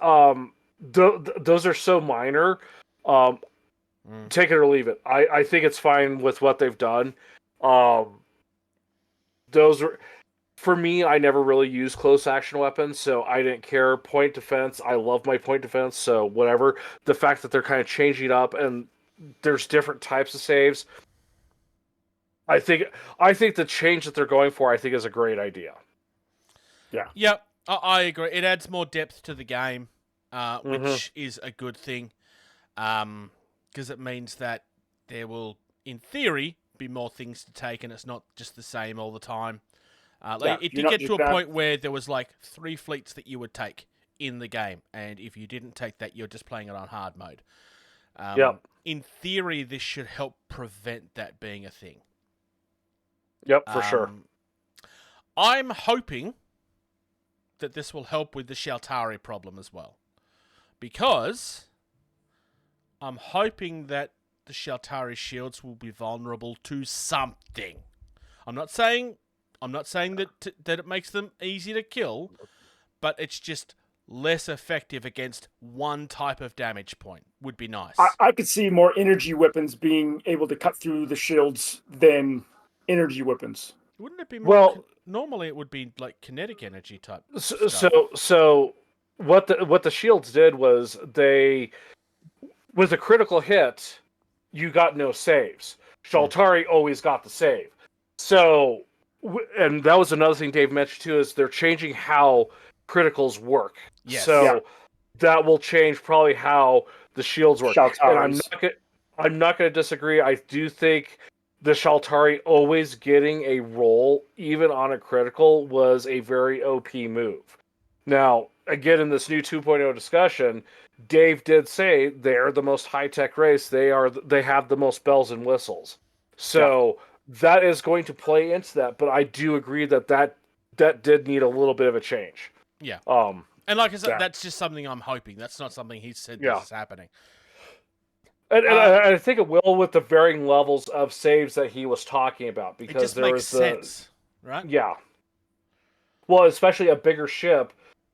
those are so minor. Take it or leave it. I think it's fine with what they've done. Those are, for me, I never really used close action weapons, so I didn't care. Point defense, I love my point defense, so whatever. The fact that they're kind of changing it up and there's different types of saves, I think the change that they're going for, I think, is a great idea. Yeah. Yep, I agree. It adds more depth to the game, which is a good thing, because it means that there will, in theory, be more things to take, and it's not just the same all the time. It did get to a point where there was like 3 fleets that you would take in the game, and if you didn't take that, you're just playing it on hard mode. In theory, this should help prevent that being a thing. Yep, for sure. I'm hoping that this will help with the Shaltari problem as well, because I'm hoping that the Shaltari shields will be vulnerable to something. I'm not saying that it makes them easy to kill, but it's just less effective against one type of damage point would be nice. I could see more energy weapons being able to cut through the shields than energy weapons. Wouldn't it be more? Normally, it would be like kinetic energy type. So what the shields did was they, with a critical hit, you got no saves. Shaltari always got the save. So, and that was another thing Dave mentioned too, is they're changing how criticals work. Yes. So that will change probably how the shields work. And I'm not going to disagree. I do think the Shaltari always getting a roll, even on a critical, was a very OP move. Now, again, in this new 2.0 discussion, Dave did say they're the most high-tech race. They have the most bells and whistles. So that is going to play into that. But I do agree that did need a little bit of a change. Yeah. And like I said, that's just something I'm hoping. That's not something he said this is happening. And I think it will with the varying levels of saves that he was talking about, because it just makes sense, right? Yeah. Well, especially a bigger ship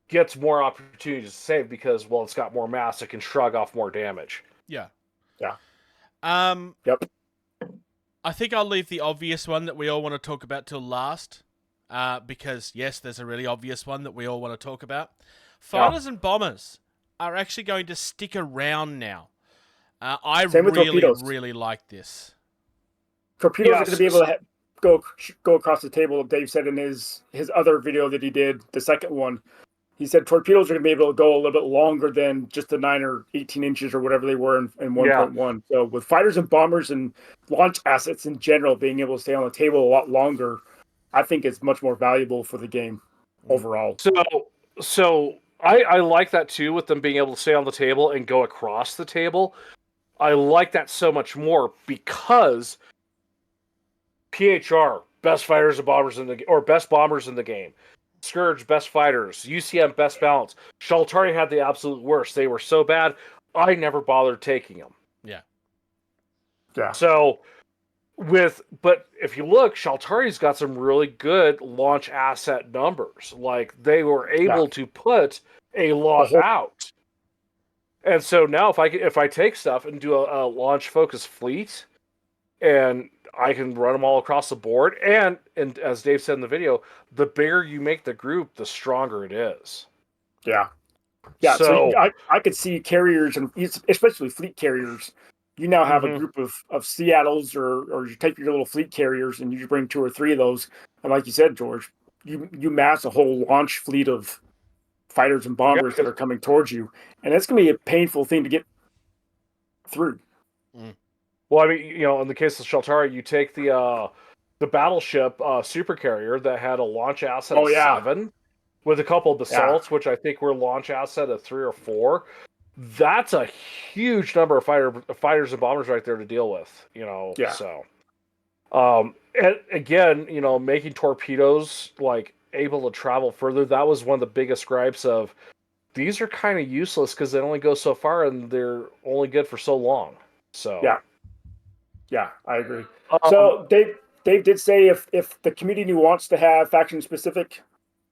gets more opportunities to save because, well, it's got more mass. It can shrug off more damage. Yeah. Yeah. Yep. I think I'll leave the obvious one that we all want to talk about till last. Because, yes, there's a really obvious one that we all want to talk about. Fighters and bombers are actually going to stick around now. I really like this. Torpedoes are going to be able to go across the table. Dave said in his other video that he did, the second one, he said torpedoes are going to be able to go a little bit longer than just the 9 or 18 inches or whatever they were in 1.1. So with fighters and bombers and launch assets in general being able to stay on the table a lot longer, I think it's much more valuable for the game overall. So I like that too, with them being able to stay on the table and go across the table. I like that so much more because PHR, best fighters and bombers best bombers in the game. Scourge, best fighters. UCM, best balance. Shaltari had the absolute worst. They were so bad, I never bothered taking them. Yeah. So, but if you look, Shaltari's got some really good launch asset numbers. Like, they were able to put a lot out. And so now if I take stuff and do a launch focused fleet, and I can run them all across the board, and as Dave said in the video, the bigger you make the group, the stronger it is. Yeah. So I could see carriers, and especially fleet carriers. You now have a group of Seattles, or you take your little fleet carriers and you bring 2 or 3 of those, and like you said, George, you mass a whole launch fleet of fighters and bombers that are coming towards you, and it's going to be a painful thing to get through. Well, I mean, in the case of Shaltari, you take the battleship supercarrier that had a launch asset of 7, with a couple of bassalts, which I think were launch asset of 3 or 4. That's a huge number of fighters and bombers right there to deal with. So, and again, making torpedoes like able to travel further. That was one of the biggest gripes of these are kind of useless because they only go so far and they're only good for so long. So yeah, I agree. So Dave did say if the community wants to have faction specific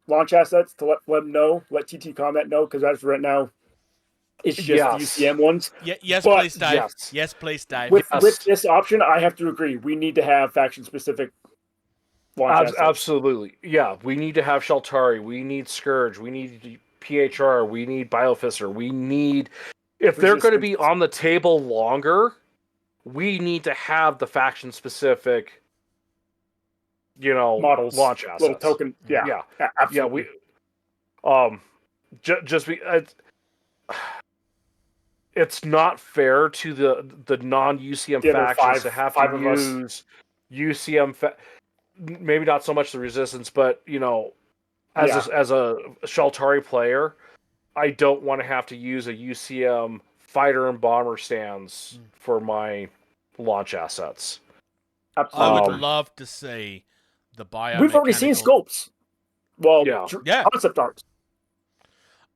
launch assets, to let them know, let TT Combat know, because as of right now, it's just the UCM ones. Yes, please, Dave. Yes, please, Dave. With this option, I have to agree. We need to have faction specific launch assets. Absolutely. Yeah, we need to have Shaltari. We need Scourge. We need PHR. We need Biofisser. We need... If they're going to be on the table longer, we need to have the faction specific, models, launch assets. Little token. Yeah, absolutely. It's not fair to the non-UCM factions to have to use UCM. Maybe not so much the resistance, but as a Shaltari player, I don't want to have to use a UCM fighter and bomber stands for my launch assets. Absolutely. I would love to see the biomechanical... We've already seen scopes. Well, concept arts.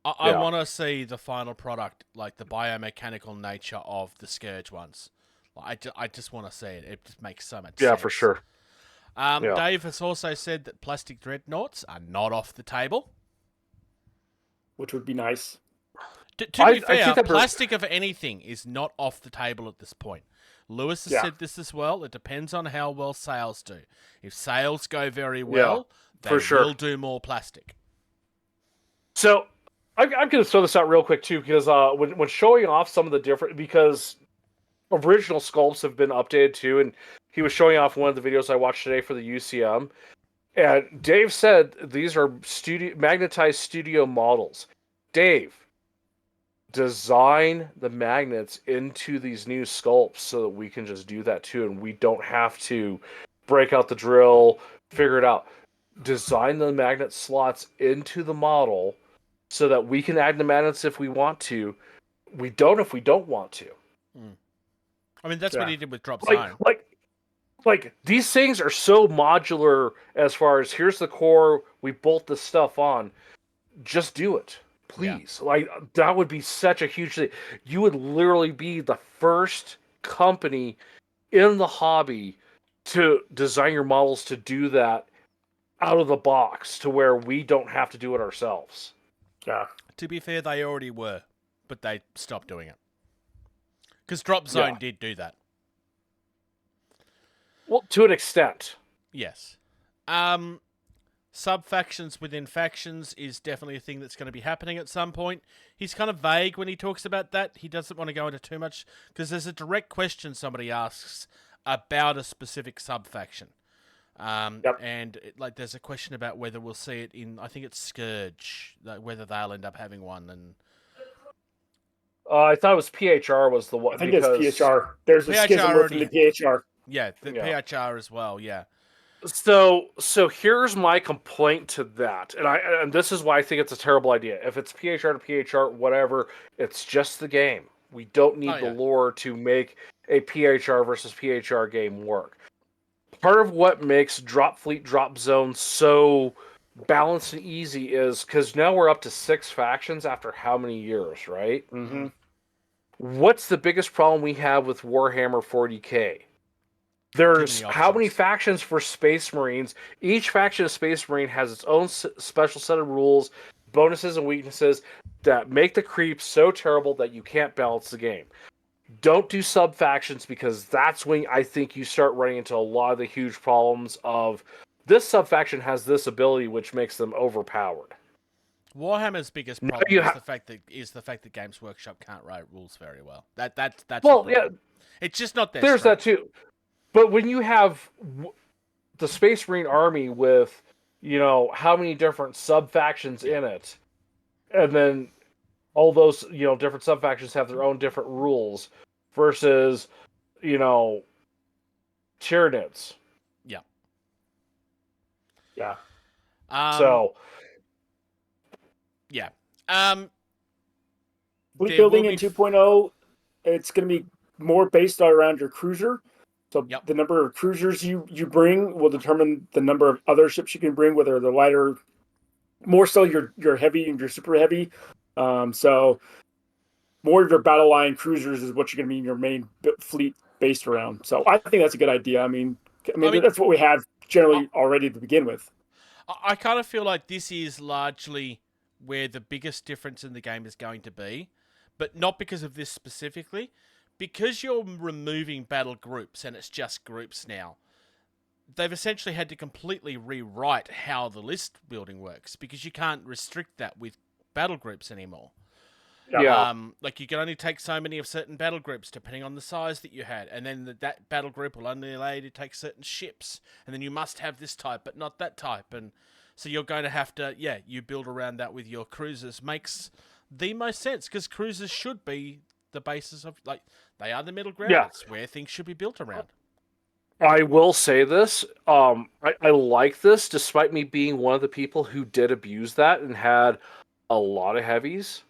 I want to see the final product, like the biomechanical nature of the Scourge ones. I just want to see it. It just makes so much sense. Yeah, for sure. Dave has also said that plastic dreadnoughts are not off the table. Which would be nice. To be fair, plastic of anything is not off the table at this point. Lewis has said this as well. It depends on how well sales do. If sales go very well, they will do more plastic. So... I'm going to throw this out real quick, too, because when showing off some of the different... Because original sculpts have been updated, too, and he was showing off one of the videos I watched today for the UCM. And Dave said these are magnetized studio models. Dave, design the magnets into these new sculpts so that we can just do that, too, and we don't have to break out the drill, figure it out. Design the magnet slots into the model... so that we can add the magnets if we want to. We don't if we don't want to. I mean, that's what he did with Drop Zone. Like, these things are so modular as far as, here's the core, we bolt this stuff on. Just do it. Please. Yeah. Like, that would be such a huge thing. You would literally be the first company in the hobby to design your models to do that out of the box to where we don't have to do it ourselves. Yeah. To be fair, they already were, but they stopped doing it. Because Drop Zone did do that. Well, to an extent. Yes. Sub-factions within factions is definitely a thing that's going to be happening at some point. He's kind of vague when he talks about that. He doesn't want to go into too much, because there's a direct question somebody asks about a specific sub-faction. And there's a question about whether we'll see it in, I think it's Scourge, whether they'll end up having one. And I thought it was PHR was the one. I think it's PHR. There's a schism within the PHR. Yeah, PHR as well, yeah. So here's my complaint to that, and this is why I think it's a terrible idea. If it's PHR to PHR, whatever, it's just the game. We don't need the lore to make a PHR versus PHR game work. Part of what makes Dropfleet Drop Zone so balanced and easy is because now we're up to 6 factions after how many years, right? Mm-hmm. What's the biggest problem we have with Warhammer 40k? There's how many factions for Space Marines? Each faction of Space Marine has its own special set of rules, bonuses, and weaknesses that make the creep so terrible that you can't balance the game. Don't do sub-factions, because that's when I think you start running into a lot of the huge problems of this sub-faction has this ability which makes them overpowered. Warhammer's biggest problem is the fact that Games Workshop can't write rules very well. That's well, yeah, it's just not their there's strength. that too. But when you have the Space Marine army with, how many different sub-factions in it, and then all those, different sub-factions have their own different rules versus, Tyranids. Yeah. Yeah. Yeah. Fleet building in 2.0, it's going to be more based around your cruiser. So the number of cruisers you bring will determine the number of other ships you can bring, whether they're lighter, more so your heavy and your super heavy. So more of your battle line cruisers is what you're going to be in your main fleet based around. So I think that's a good idea. I mean that's what we have generally already to begin with. I kind of feel like this is largely where the biggest difference in the game is going to be, but not because of this specifically. Because you're removing battle groups and it's just groups now, they've essentially had to completely rewrite how the list building works, because you can't restrict that with battle groups anymore. Yeah. You can only take so many of certain battle groups depending on the size that you had, and then that battle group will only allow you to take certain ships, and then you must have this type but not that type, and so you're going to have to, you build around that with your cruisers. Makes the most sense, because cruisers should be the basis of, they are the middle ground. Yeah. It's where things should be built around. I will say this. I like this, despite me being one of the people who did abuse that and had a lot of heavies.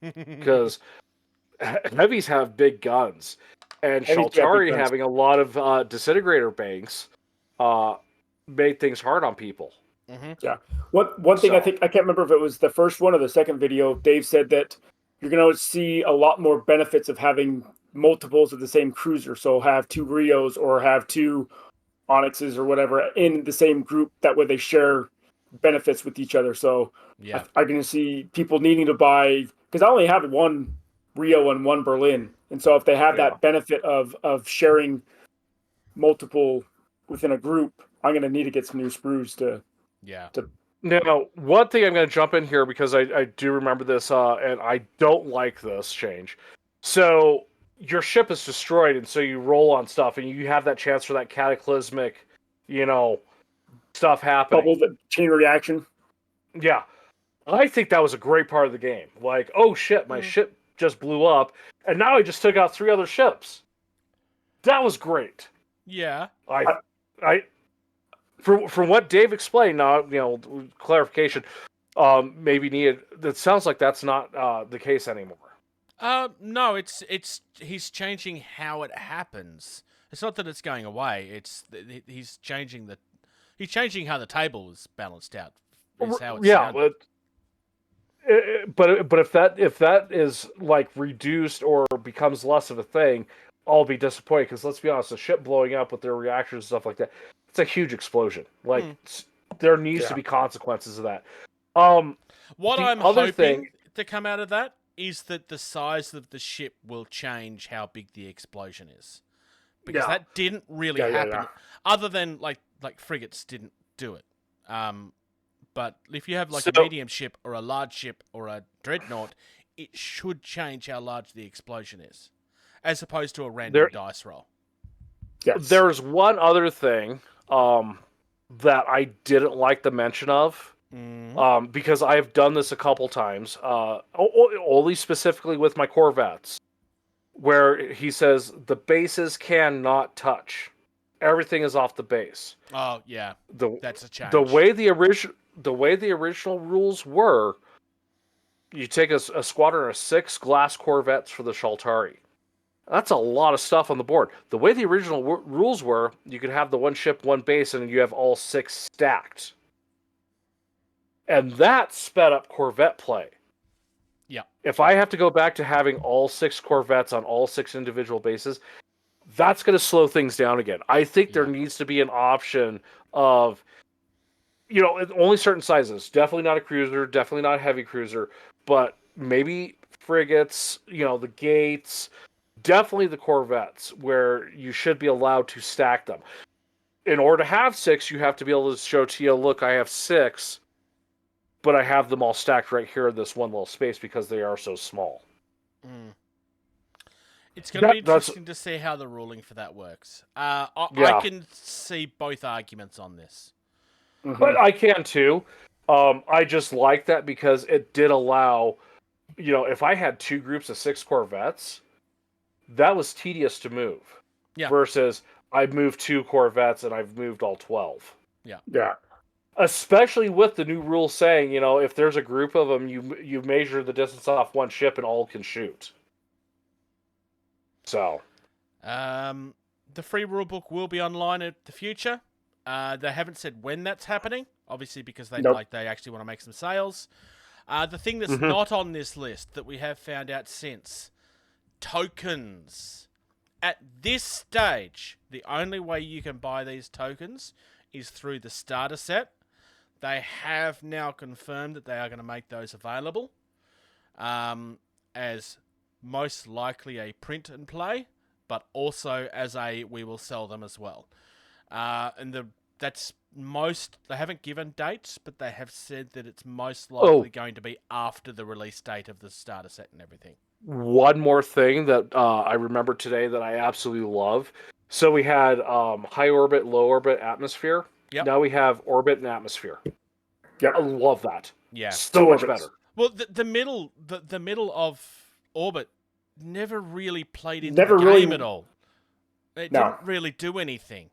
Because heavies have big guns. And Shaltari having a lot of disintegrator banks made things hard on people. Mm-hmm. Yeah. One thing I can't remember if it was the first one or the second video, Dave said that you're going to see a lot more benefits of having multiples of the same cruiser. So have 2 Rios or have 2 Onyxes or whatever in the same group. That way they share benefits with each other. So I'm going to see people needing to buy, because I only have 1 Rio and 1 Berlin. And so if they have that benefit of sharing multiple within a group, I'm going to need to get some new sprues to. Now, one thing I'm going to jump in here, because I do remember this, and I don't like this change. So your ship is destroyed, and so you roll on stuff, and you have that chance for that cataclysmic, stuff happening. Double the chain reaction. Yeah. I think that was a great part of the game. Like, oh shit, my ship just blew up, and now I just took out 3 other ships. That was great. Yeah. From what Dave explained, now clarification maybe needed. It sounds like that's not the case anymore. No, it's he's changing how it happens. It's not that it's going away. It's he's changing how the table is balanced out. Is how it's sounded. But if that is reduced or becomes less of a thing, I'll be disappointed, because let's be honest, a ship blowing up with their reactors and stuff like that, it's a huge explosion. there needs to be consequences of that. What the I'm other hoping thing- to come out of that is that the size of the ship will change how big the explosion is. Because that didn't really happen. Other than, like frigates didn't do it. But if you have, like, a medium ship or a large ship or a dreadnought, it should change how large the explosion is. As opposed to a random dice roll. Yes. There's one other thing that I didn't like the mention of, because I've done this a couple times, only specifically with my Corvettes, where he says the bases cannot touch. Everything is off the base. Oh yeah, that's a change. The way the original rules were, you take a squadron of 6 glass Corvettes for the Shaltari. That's a lot of stuff on the board. The way the original rules were, you could have the one ship, one base, and you have all 6 stacked. And that sped up Corvette play. Yeah. If I have to go back to having all 6 Corvettes on all 6 individual bases, that's going to slow things down again. I think there needs to be an option of, only certain sizes. Definitely not a cruiser, definitely not a heavy cruiser, but maybe frigates, the Gates, definitely the Corvettes, where you should be allowed to stack them. In order to have 6, you have to be able to show to you, look, I have 6, but I have them all stacked right here in this one little space because they are so small. It's going to be interesting to see how the ruling for that works. I can see both arguments on this. But I can too. I just like that because it did allow, if I had 2 groups of 6 Corvettes, that was tedious to move. Yeah. Versus I've moved 2 Corvettes and I've moved all 12. Yeah. Yeah. Especially with the new rule saying, if there's a group of them, you measure the distance off one ship and all can shoot. So, the free rulebook will be online in the future. They haven't said when that's happening, obviously because they actually want to make some sales. The thing that's not on this list that we have found out since, tokens. At this stage, the only way you can buy these tokens is through the starter set. They have now confirmed that they are going to make those available as most likely a print and play, but also as we will sell them as well. They haven't given dates, but they have said that it's most likely going to be after the release date of the starter set and everything. One more thing that I remember today that I absolutely love. So we had high orbit, low orbit, atmosphere. Yep. Now we have orbit and atmosphere. Yeah, I love that. Yeah, so much better. Well, the middle of orbit never really played into the game at all. It didn't really do anything.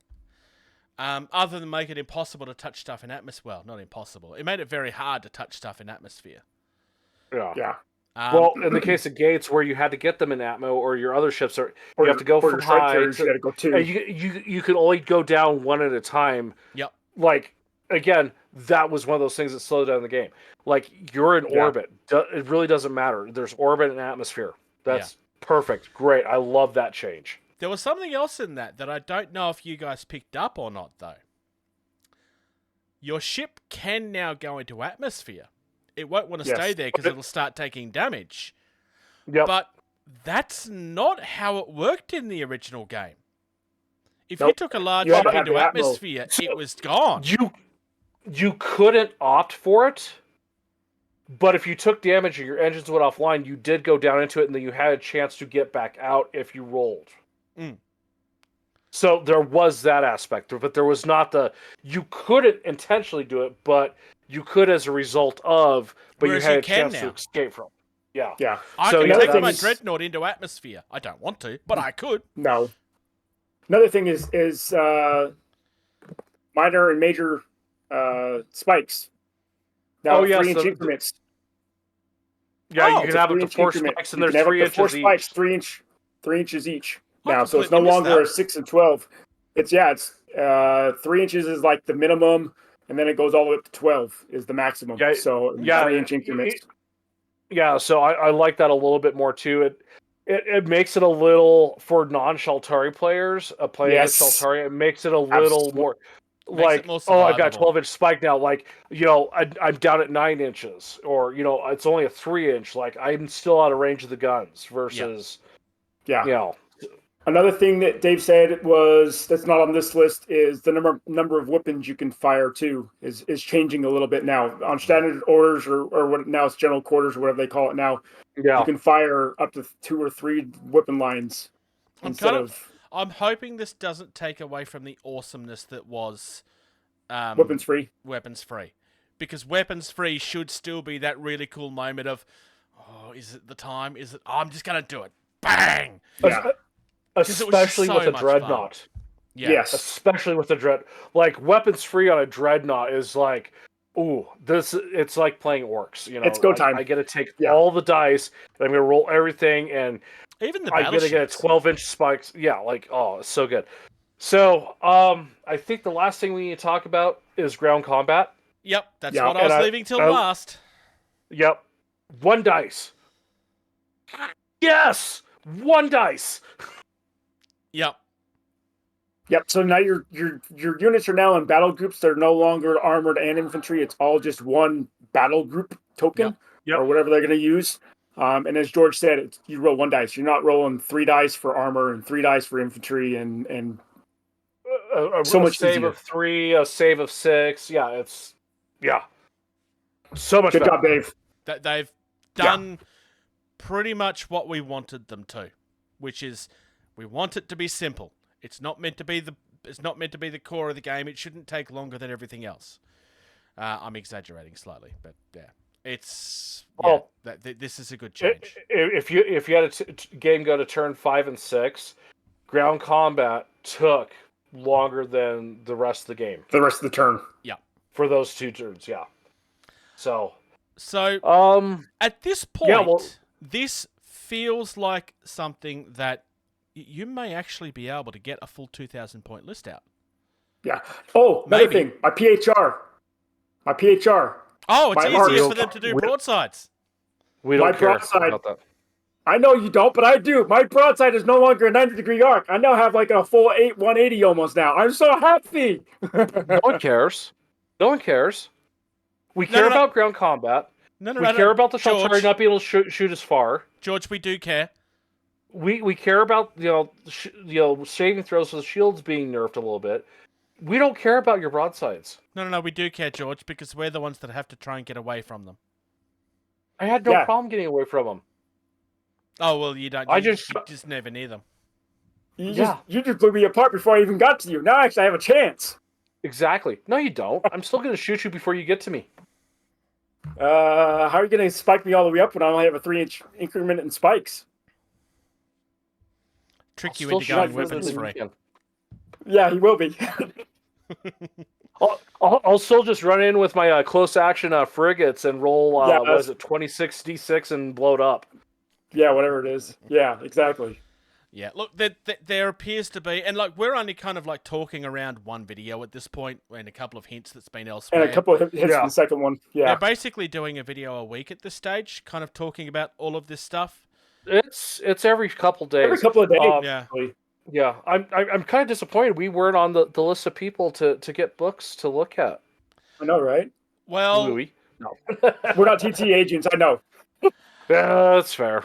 Other than make it impossible to touch stuff in atmosphere. Well, not impossible. It made it very hard to touch stuff in atmosphere. Yeah. Well, in the case of Gates, where you had to get them in Atmo, or your other ships you have to go from high. You got to go 2. You can only go down one at a time. Yep. Like, again, that was one of those things that slowed down the game. Like, you're in orbit. It really doesn't matter. There's orbit and atmosphere. That's perfect. Great. I love that change. There was something else in that I don't know if you guys picked up or not, though. Your ship can now go into atmosphere. It won't want to stay there because it'll start taking damage. Yep. But that's not how it worked in the original game. If you took a large ship into atmosphere, it was gone. You couldn't opt for it, but if you took damage or your engines went offline, you did go down into it, and then you had a chance to get back out if you rolled. So there was that aspect, but there was not you couldn't intentionally do it, but you could as a result of, but Whereas you had you a chance can to now. escape from. Yeah. I So can take my is- dreadnought into atmosphere. I don't want to, but I could. No. Another thing is minor and major spikes. Now 3-inch increments. Yeah, you can have up to 3-inch 4 increment. spikes, and You there's can have 3 up to 4 inches spikes, each. 3 inches each. I Now, so it's no completely missed longer that. 6 and 12. It's 3 inches is like the minimum, and then it goes all the way up to 12 is the maximum. Yeah, so 3-inch increments. Yeah, so I like that a little bit more too. It makes it a little, for non-Shaltari players, playing with Shaltari, it makes it a little more. Makes it more I've got a survivable. 12-inch spike now. Like, I'm down at 9 inches, or it's only a 3-inch. Like, I'm still out of range of the guns versus, Yeah. Another thing that Dave said was that's not on this list is the number of weapons you can fire too is changing a little bit now on standard orders or what now it's general quarters or whatever they call it now. Yeah. You can fire up to 2 or 3 weapon lines instead of. I'm hoping this doesn't take away from the awesomeness that was Weapons free. Weapons free, because weapons free should still be that really cool moment of, oh, is it the time? Is it? Oh, I'm just gonna do it. Bang! Yeah. Especially with a dreadnought. Yeah. Yes. Especially with the like weapons free on a dreadnought is like, ooh, it's like playing orcs. It's go time. I get to take all the dice and I'm gonna roll everything, and even the I'm gonna get a 12-inch spikes. Yeah, like it's so good. So I think the last thing we need to talk about is ground combat. Yep, that's what I was leaving till last. Yep, 1 dice. Yes, 1 dice. Yep. So now your units are now in battle groups. They're no longer armored and infantry. It's all just one battle group token or whatever they're going to use. And as George said, you roll 1 dice. You're not rolling 3 dice for armor and 3 dice for infantry and so much save easier. of 3, a save of 6. Yeah, it's so much. Good better. job, Dave. That they've done pretty much what we wanted them to, which is we want it to be simple. It's not meant to be the core of the game. It shouldn't take longer than everything else. I'm exaggerating slightly, but yeah, it's this is a good change. If you had a game go to turn 5 and 6, ground combat took longer than the rest of the game. The rest of the turn. Yeah. For those 2 turns, yeah. So at this point, this feels like something that you may actually be able to get a full 2,000 point list out. Yeah. Oh, another thing. My PHR. Oh, it's easier for them to do broadsides. We don't care about that. I know you don't, but I do. My broadside is no longer a 90-degree arc. I now have like a full 180 almost now. I'm so happy. No one cares. No one cares. We care about ground combat. We care about the Sheltari not being able to shoot as far. George, we do care. We care about saving throws with the shields being nerfed a little bit. We don't care about your broadsides. No, we do care, George, because we're the ones that have to try and get away from them. I had no problem getting away from them. Oh well, you don't. You just never near them. You just blew me apart before I even got to you. Now actually I have a chance. Exactly. No, you don't. I'm still going to shoot you before you get to me. How are you going to spike me all the way up when I only have a 3-inch increment in spikes? Trick you into going weapons free. Yeah, he will be. I'll still just run in with my close action frigates and roll, what is it, 26 D6 and blow it up. Yeah, whatever it is. Yeah, exactly. Yeah, look, there appears to be, and like we're only kind of like talking around one video at this point, and a couple of hints that's been elsewhere. And a couple of hints in the second one. Yeah, they're basically doing a video a week at this stage, kind of talking about all of this stuff. It's every couple days. Every couple of days. Yeah. I'm kind of disappointed we weren't on the list of people to get books to look at. I know, right? Well, Louis. No. We're not TT agents. I know. Yeah, that's fair.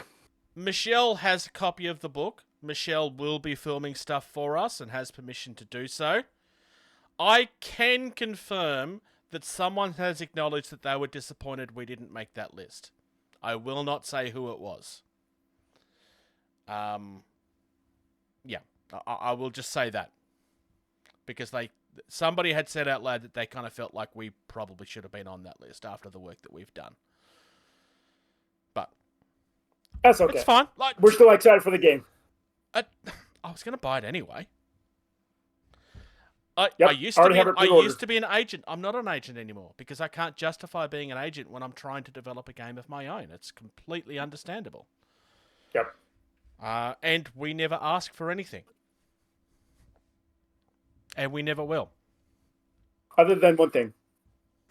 Michelle has a copy of the book. Michelle will be filming stuff for us and has permission to do so. I can confirm that someone has acknowledged that they were disappointed we didn't make that list. I will not say who it was. Yeah, I will just say that. Because somebody had said out loud that they kind of felt like we probably should have been on that list after the work that we've done. But that's okay. It's fine. We're still excited for the game. I was going to buy it anyway. I used to be an agent. I'm not an agent anymore because I can't justify being an agent when I'm trying to develop a game of my own. It's completely understandable. Yep. And we never ask for anything. And we never will. Other than one thing.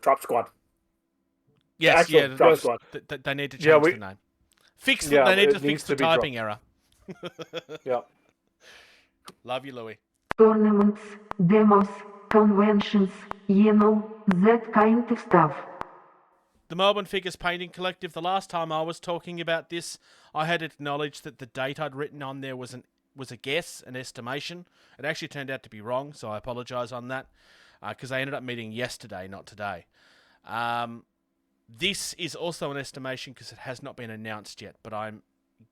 Drop Squad. Yes, Drop Squad. They need to change the name. They need to fix the typing error. Yeah. Love you, Louis. Tournaments, demos, conventions, that kind of stuff. The Melbourne Figures Painting Collective, the last time I was talking about this, I had acknowledged that the date I'd written on there was a guess, an estimation. It actually turned out to be wrong, so I apologise on that, because I ended up meeting yesterday, not today. This is also an estimation because it has not been announced yet, but I'm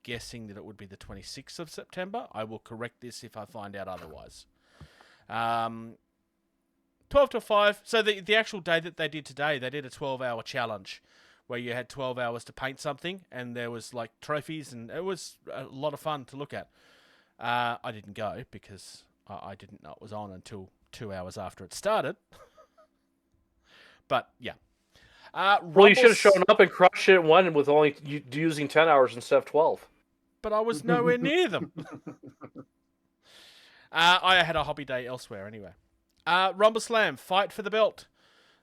guessing that it would be the 26th of September. I will correct this if I find out otherwise. 12 to 5. So the actual day that they did today, they did a 12-hour challenge where you had 12 hours to paint something, and there was like trophies, and it was a lot of fun to look at. I didn't go because I didn't know it was on until 2 hours after it started. But yeah. Well, you should have shown up and crushed it and won with only using 10 hours instead of 12. But I was nowhere near them. I had a hobby day elsewhere anyway. Rumble Slam, fight for the belt.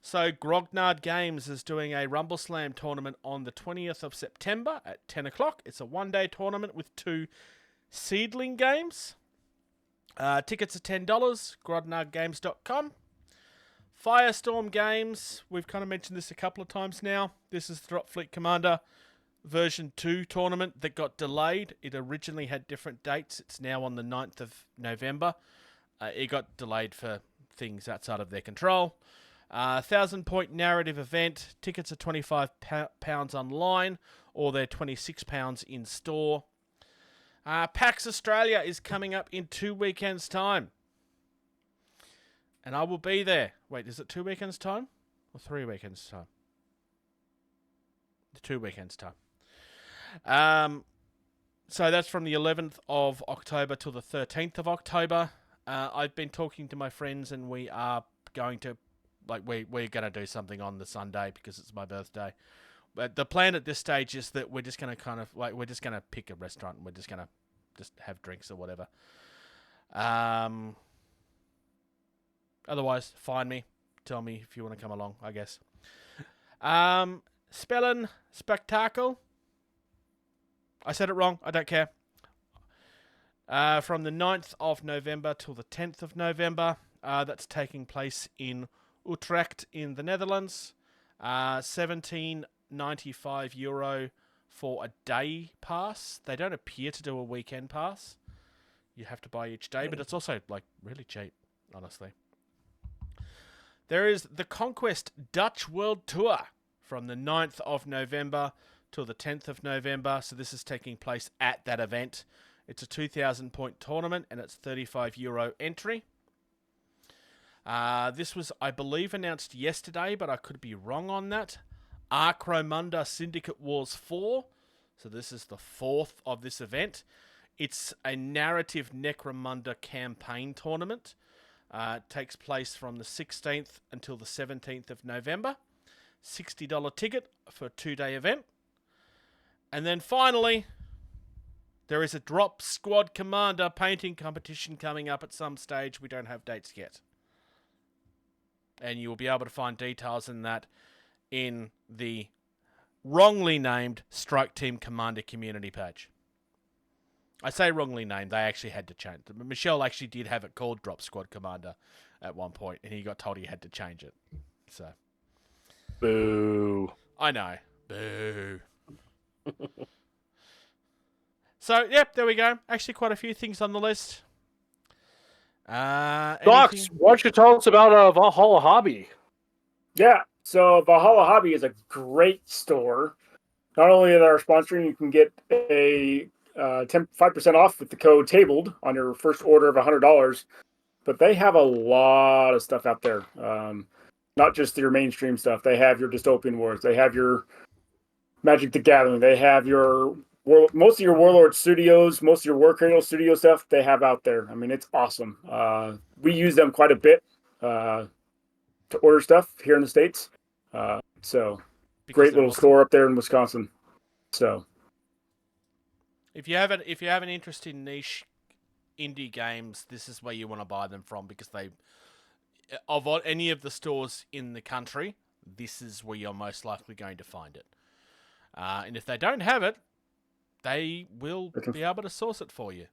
So Grognard Games is doing a Rumble Slam tournament on the 20th of September at 10 o'clock. It's a one-day tournament with 2 seedling games. Tickets are $10, grognardgames.com. Firestorm Games, we've kind of mentioned this a couple of times now. This is the Dropfleet Commander version 2 tournament that got delayed. It originally had different dates. It's now on the 9th of November. It got delayed for things outside of their control. 1,000-point narrative event. Tickets are £25 online, or they're £26 in store. PAX Australia is coming up in 2 weekends' time. And I will be there. Wait, is it 2 weekends' time? Or 3 weekends' time? 2 weekends' time. So that's from the 11th of October till the 13th of October. I've been talking to my friends, and we are going to, we're going to do something on the Sunday because it's my birthday. But the plan at this stage is that we're just going to we're just going to pick a restaurant and we're just going to just have drinks or whatever. Otherwise, find me. Tell me if you want to come along, I guess. Spelling Spectacle. I said it wrong. I don't care. From the 9th of November till the 10th of November. That's taking place in Utrecht in the Netherlands. €17.95 for a day pass. They don't appear to do a weekend pass. You have to buy each day, but it's also really cheap, honestly. There is the Conquest Dutch World Tour from the 9th of November till the 10th of November. So this is taking place at that event. It's a 2,000-point tournament, and it's €35 entry. This was, I believe, announced yesterday, but I could be wrong on that. Arcromunda Syndicate Wars 4. So this is the 4th of this event. It's a narrative Necromunda campaign tournament. It takes place from the 16th until the 17th of November. $60 ticket for a 2-day event. And then finally, there is a Drop Squad Commander painting competition coming up at some stage. We don't have dates yet. And you will be able to find details in that in the wrongly named Strike Team Commander community page. I say wrongly named, they actually had to change it. Michelle actually did have it called Drop Squad Commander at one point, and he got told he had to change it. So, boo. I know. Boo. So, yep, there we go. Actually, quite a few things on the list. Docs, why don't you tell us about Valhalla Hobby? Yeah, so Valhalla Hobby is a great store. Not only are they sponsoring, you can get a 5% off with the code TABLED on your first order of $100, but they have a lot of stuff out there. Not just your mainstream stuff. They have your Dystopian Wars. They have your Magic the Gathering. They have your most of your Warlord Studios, most of your War Cradle Studio stuff they have out there. I mean, it's awesome. We use them quite a bit to order stuff here in the States. So great little store up there in Wisconsin. So if you have an interest in niche indie games, this is where you want to buy them from, because they, of any of the stores in the country, this is where you're most likely going to find it. And if they don't have it, they will be able to source it for you.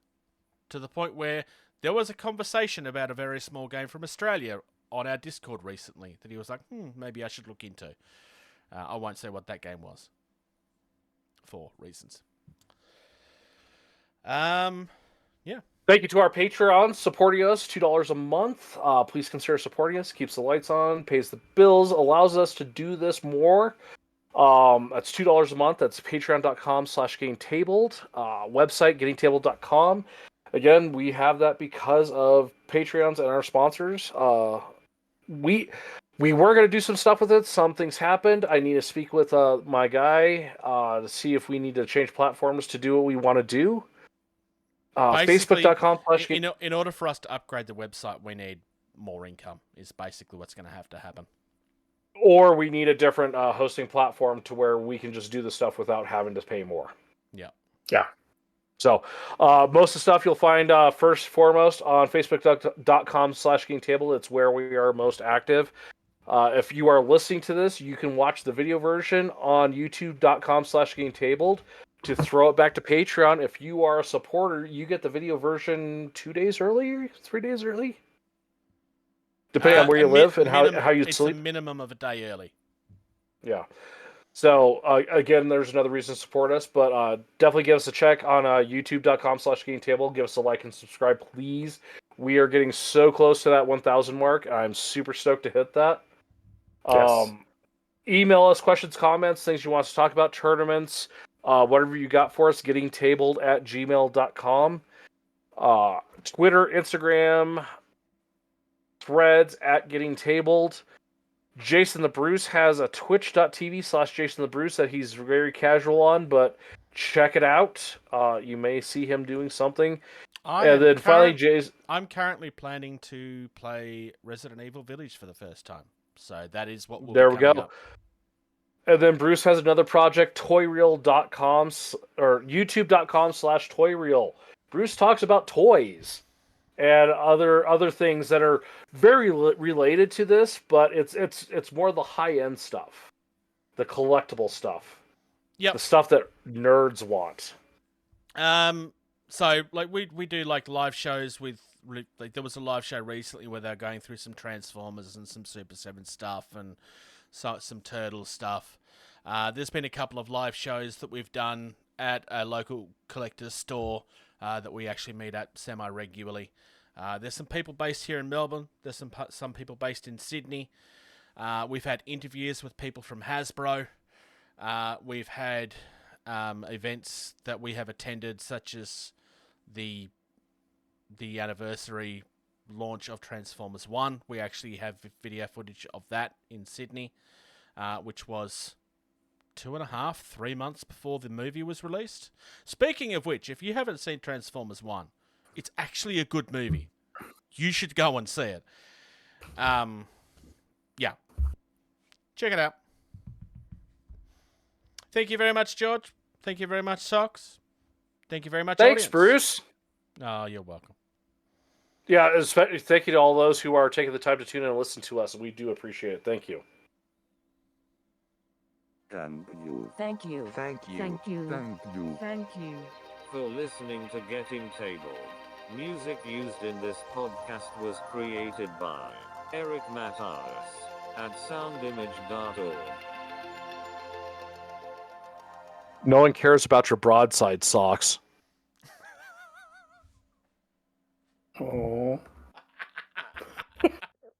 To the point where there was a conversation about a very small game from Australia on our Discord recently that he was like, maybe I should look into. I won't say what that game was for reasons. Yeah. Thank you to our Patreons supporting us, $2 a month. Please consider supporting us. Keeps the lights on, pays the bills, allows us to do this more. That's $2 a month. That's patreon.com/gettingtabled. Website, gettingtabled.com. Again, we have that because of Patreons and our sponsors. We were going to do some stuff with it. Some things happened. I need to speak with my guy to see if we need to change platforms to do what we want to do. Facebook.com. In order for us to upgrade the website, we need more income, is basically what's going to have to happen. Or we need a different hosting platform to where we can just do the stuff without having to pay more. Yeah. Yeah. So most of the stuff you'll find first foremost on facebook.com/gettingtabled. It's where we are most active. If you are listening to this, you can watch the video version on youtube.com/gettingtabled. To throw it back to Patreon, if you are a supporter, you get the video version 2 days early, 3 days early, depending on where you live and how you sleep. It's a minimum of a day early. Yeah. So again, there's another reason to support us, but definitely give us a check on youtube.com/gettingtabled. Give us a like and subscribe, please. We are getting so close to that 1,000 mark. I'm super stoked to hit that. Yes. Email us questions, comments, things you want us to talk about, tournaments. Whatever you got for us, gettingtabled@gmail.com. Twitter, Instagram, Threads @gettingtabled. Jason the Bruce has a twitch.tv/Jason the Bruce that he's very casual on, but check it out. You may see him doing something. Finally, Jason. I'm currently planning to play Resident Evil Village for the first time. So that is what will There be we go. coming up. And then Bruce has another project, toyreel.com or youtube.com/toyreel. Bruce talks about toys and other things that are very related to this, but it's more the high-end stuff, the collectible stuff. Yep. The stuff that nerds want. So like we do like live shows with like there was a live show recently where they're going through some Transformers and some Super 7 stuff and some Turtle stuff. There's been a couple of live shows that we've done at a local collector's store that we actually meet at semi-regularly. There's some people based here in Melbourne. There's some people based in Sydney. We've had interviews with people from Hasbro. We've had events that we have attended, such as the anniversary launch of Transformers 1. We actually have video footage of that in Sydney, which was 2.5, 3 months before the movie was released. Speaking of which, if you haven't seen Transformers 1, it's actually a good movie. You should go and see it. Yeah. Check it out. Thank you very much, George. Thank you very much, Socks. Thank you very much, Thanks, audience. Bruce. Oh, you're welcome. Yeah, especially thank you to all those who are taking the time to tune in and listen to us. We do appreciate it. Thank you. Thank you. Thank you. Thank you. Thank you. Thank you. Thank you. For listening to Getting Tabled. Music used in this podcast was created by Eric Matyas at soundimage.org. No one cares about your broadside socks. Oh.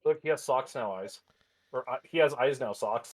Look, he has socks now, eyes. Or he has eyes now, socks.